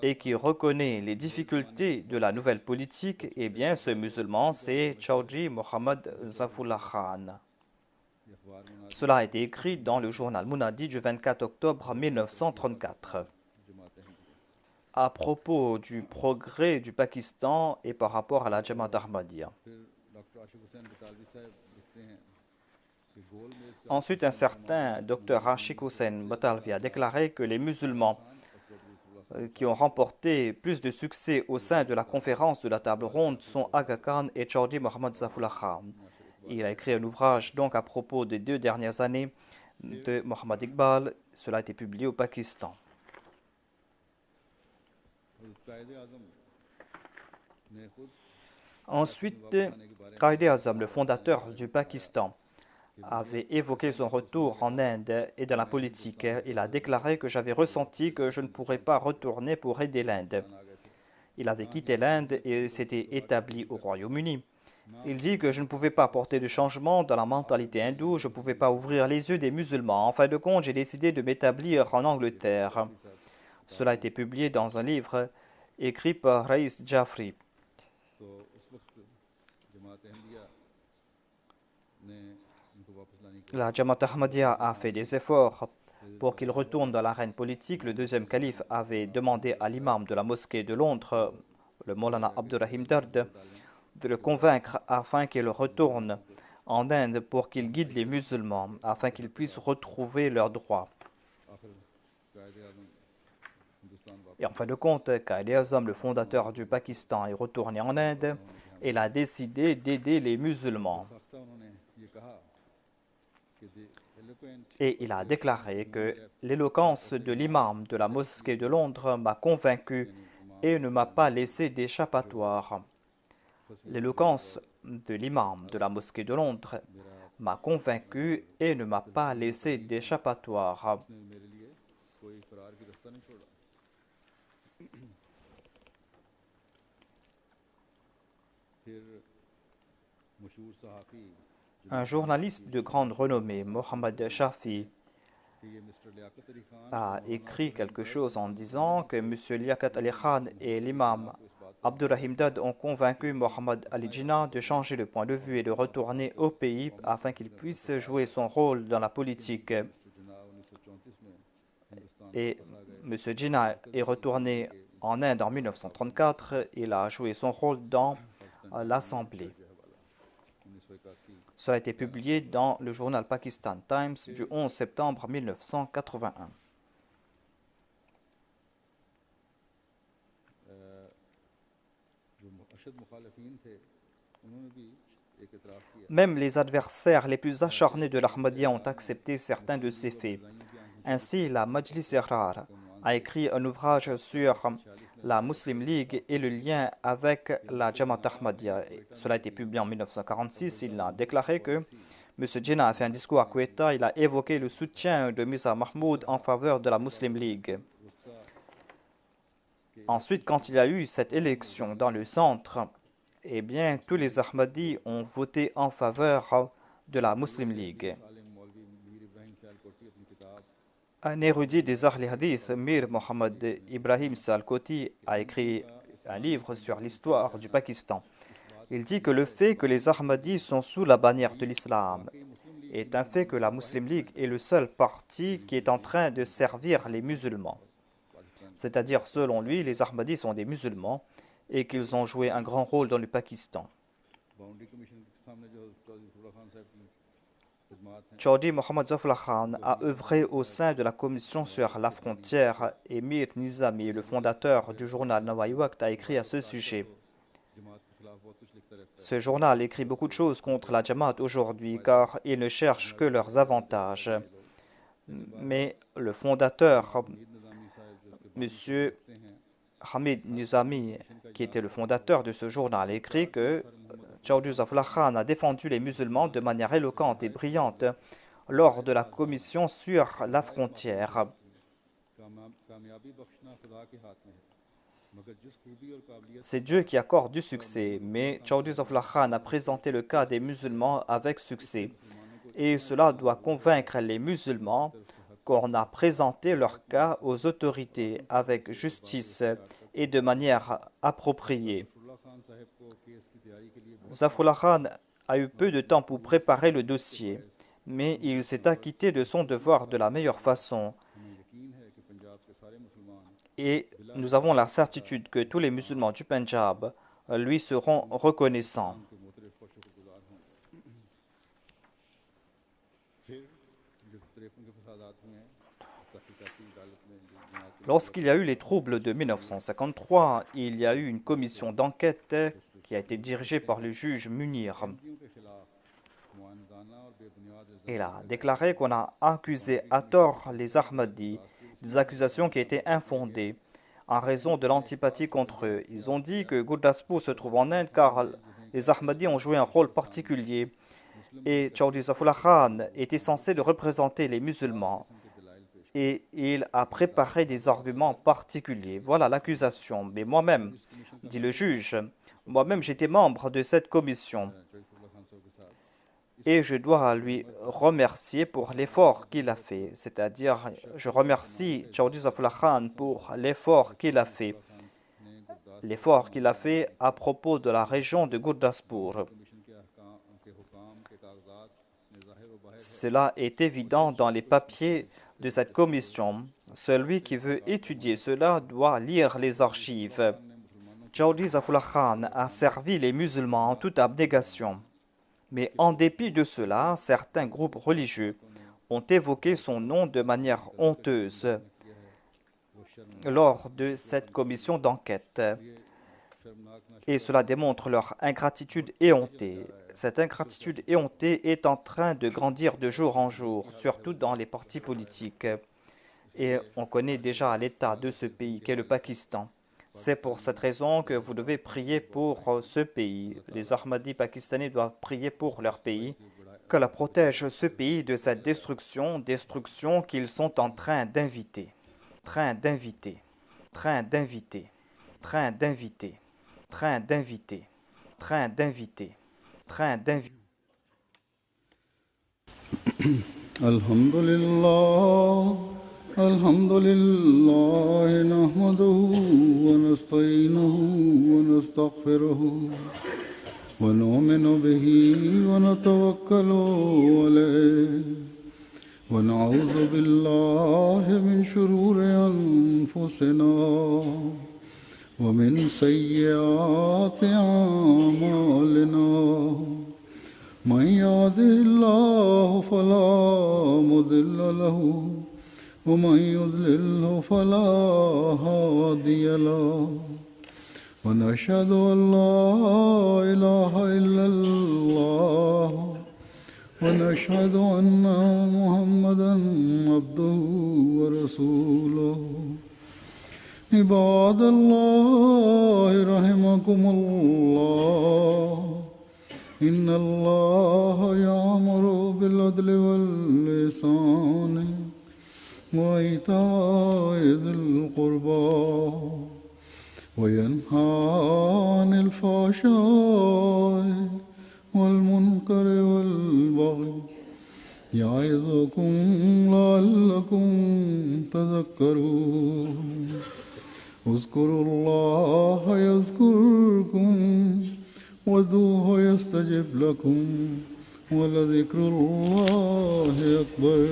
et qui reconnaît les difficultés de la nouvelle politique, eh bien ce musulman c'est Chaudhry Mohammad Zafullah Khan. ये अखबार में Cela a été écrit dans le journal Munadi du 24 octobre 1934. Jamaat अहमदिया À propos du progrès du Pakistan et par rapport à la Jamaat Ahmadiyya. फिर डॉक्टर आशिक हुसैन बटालवी साहब लिखते हैं कि गोल मेज Ensuite, un certain Dr Ashik Hussein Batalvi a déclaré que les musulmans qui ont remporté plus de succès au sein de la conférence de la table ronde sont Aga Khan et Chaudhry Mohammad Zafullah Khan. Il a écrit un ouvrage donc à propos des 2 dernières années de Mohammad Iqbal. Cela a été publié au Pakistan. कायद आज़म ने खुद Ensuite, Quaid-e-Azam, le fondateur du Pakistan, avait évoqué son retour en Inde et dans la politique. Il a déclaré que j'avais ressenti que je ne pourrais pas retourner pour aider l'Inde. Il avait quitté l'Inde et s'était établi au Royaume-Uni. Il dit que je ne pouvais pas apporter de changement dans la mentalité hindoue, je ne pouvais pas ouvrir les yeux des musulmans. En fin de compte, j'ai décidé de m'établir en Angleterre. Cela a été publié dans un livre écrit par Raïs Jafri. तो उस वक्त जमात Ahmadiyya La Jamaat Ahmadiyya a fait des efforts pour qu'il retourne dans l'arène politique. Le deuxième calife avait demandé à l'imam de la mosquée de Londres, le Maulana Abdurrahim Dard, de le convaincre afin qu'il retourne en Inde pour qu'il guide les musulmans, afin qu'ils puissent retrouver leurs droits. आखिर कायद आज़म हिंदुस्तान Et वापस en fin de compte, Qaïd-e-Azam, le fondateur du Pakistan, est retourné en Inde et il a décidé d'aider les musulmans. साख्ता उन्होंने ये कहा कि the eloquent Et il a déclaré que l'éloquence de l'imam de la mosquée de Londres m'a convaincu et ne m'a pas laissé d'échappatoire. L'éloquence de l'imam de la mosquée de Londres m'a convaincu et ne m'a pas laissé d'échappatoire. ने मेरे लिए कोई फरार की रास्ता नहीं छोड़ा फिर मशहूर सहाफ़ी Un journaliste de grande renommée, Mohammad Shafi, कि ये मिस्टर लियाकत अली Khan a écrit quelque chose en disant que M. Liaquat Ali Khan et l'imam Abdurrahim Dad ont convaincu Mohammad Ali Jinnah de changer de point de vue et de retourner au pays afin qu'il puisse jouer son rôle dans la politique. Mister Jinnah 1934 में हिंदुस्तान Et वापस आ गए M. Jinnah est retourné en Inde en 1934. Il a joué son rôle dans l'Assemblée. के हवाला 1981 Ça a été publié dans le journal Pakistan Times du 11 septembre 1981. जो अशद मुखालफीन थे उन्होंने भी एक इतराफ़ किया Même les adversaires les plus acharnés de l'Ahmadiyya ont accepté certains de ces faits. Ainsi, la Majlis Ihrar a écrit un ouvrage sur la Muslim League et le lien avec la Jamaat Ahmadiyya. Cela a été publié en 1946. Il a déclaré que M. Jinnah a fait un discours à Quetta. Il a évoqué le soutien de Mirza Mahmoud en faveur de la Muslim League. Ensuite, quand il y a eu cette élection dans le centre, eh bien, tous les Ahmadis ont voté en faveur de la Muslim League. आलिम मौलवी मीर इब्राहिम सियालकोटी अपनी किताब Un érudit des Ahl Hadith, Mir Mohammad Ibrahim Salkoti, a écrit un livre sur l'histoire du Pakistan. Il dit que le fait que les Ahmadis sont sous la bannière de l'islam est un fait que la Muslim League est le seul parti qui est en train de servir les musulmans. C'est-à-dire, selon lui, les Ahmadis sont des musulmans et qu'ils ont joué un grand rôle dans le Pakistan. Boundary commission के सामने जो चौधरी फुल्ला खान साहब की खिदमात हैं Chaudhry Mohammad Zafrullah Khan a œuvré au sein de la commission sur la frontière et Mir Nizami, le fondateur du journal Nawai Waqt, a écrit à ce sujet. जमात के खिलाफ बहुत कुछ लिखता रहता Ce journal écrit beaucoup de choses contre la Jamaat aujourd'hui car il ne cherche que leurs avantages. Mais le fondateur, है मीर निज़ामी साहब जो उसके M. लिखते हैं Hamid Nizami, qui était le fondateur de ce journal, a écrit que Chaudhry Zafrullah Khan a défendu les musulmans de manière éloquente et brillante lors de la commission sur la frontière. कामयाबी बख्शना खुदा के हाथ में है मगर जिस खूबी और काबिलियत C'est Dieu qui accorde du succès, mais Chaudhry Zafrullah Khan a présenté le cas des musulmans avec succès. Et cela doit convaincre les musulmans qu'on a présenté leur cas aux autorités avec justice et de manière appropriée. फुल्ला खान साहब को केस की तैयारी के लिए बहुत Zafrullah Khan a eu peu de temps pour préparer le dossier, mais il s'est acquitté de son devoir de la meilleure façon. हमें यकीन है कि पंजाब के सारे मुसलमान Et nous avons la certitude que tous les musulmans du Punjab lui seront reconnaissants. उनके मोतरफ और शुक्रगुजार होंगे फिर जो 53 के फसादात हुए हैं तहकीकाती अदालत में जो जमात के Lorsqu'il y a eu les troubles de 1953, il y a eu une commission d'enquête qui a été dirigée par le juge Munir. हिंदियों के खिलाफ मुआनदाना और बेबुनियाद इल्ज़ाम Il a déclaré qu'on a accusé à tort les Ahmadis, des accusations qui étaient infondées en raison de l'antipathie contre eux. Ils ont dit que Gurdaspur se trouve en Inde car les Ahmadis ont joué un rôle particulier et Chaudhry Zafrullah Khan était censé de représenter les musulmans के दलाइल पेश et il a préparé des arguments particuliers. Voilà l'accusation. Mais moi-même, dit le juge, moi-même j'étais membre de cette commission Chaudhary फुल्ला खान साहब के साथ et je dois lui remercier pour l'effort qu'il a fait. C'est-à-dire, je remercie Chaudhry Zafrullah Khan pour l'effort qu'il a fait. L'effort qu'il a fait à propos de la région de Gurdaspur. Commission के हुकाम के कागजात में ज़ाहिर व बाहिर Cela est évident dans les papiers de cette commission. Celui qui veut étudier cela doit lire les archives. Chaudhry Zafrullah Khan a servi les musulmans en toute abnégation. Mais en dépit de cela, certains groupes religieux ont évoqué son nom de manière honteuse lors de cette commission d'enquête. Et cela démontre leur ingratitude éhontée. Cette ingratitude éhontée est en train de grandir de jour en jour, surtout dans les partis politiques. Et on connaît déjà l'état de ce pays qu'est le Pakistan. C'est pour cette raison que vous devez prier pour ce pays. Les Ahmadis pakistanais doivent prier pour leur pays. Qu'Allah protège ce pays de cette destruction qu'ils sont en train d'inviter. Train d'inviter. Train d'inviter. Train d'inviter. Train d'inviter. Train d'inviter. Train d'inviter. Alhamdulillah. الحمد لله نحمده ونستعينه ونستغفره ونؤمن به ونتوكل عليه ونعوذ بالله من شرور أنفسنا ومن سيئات أعمالنا من يهده الله فلا مضل له ومن يضلل فلا هادي له ونشهد أن لا إله إلا الله ونشهد أن محمدا عبده ورسوله عباد الله رحمكم الله إن الله يأمر بالعدل والإحسان وإيتاء ذي القربى وينهى عن الفحشاء والمنكر والبغي يعظكم لعلكم تذكرون اذكروا الله يذكركم وادعوه يستجب لكم ولذكر الله أكبر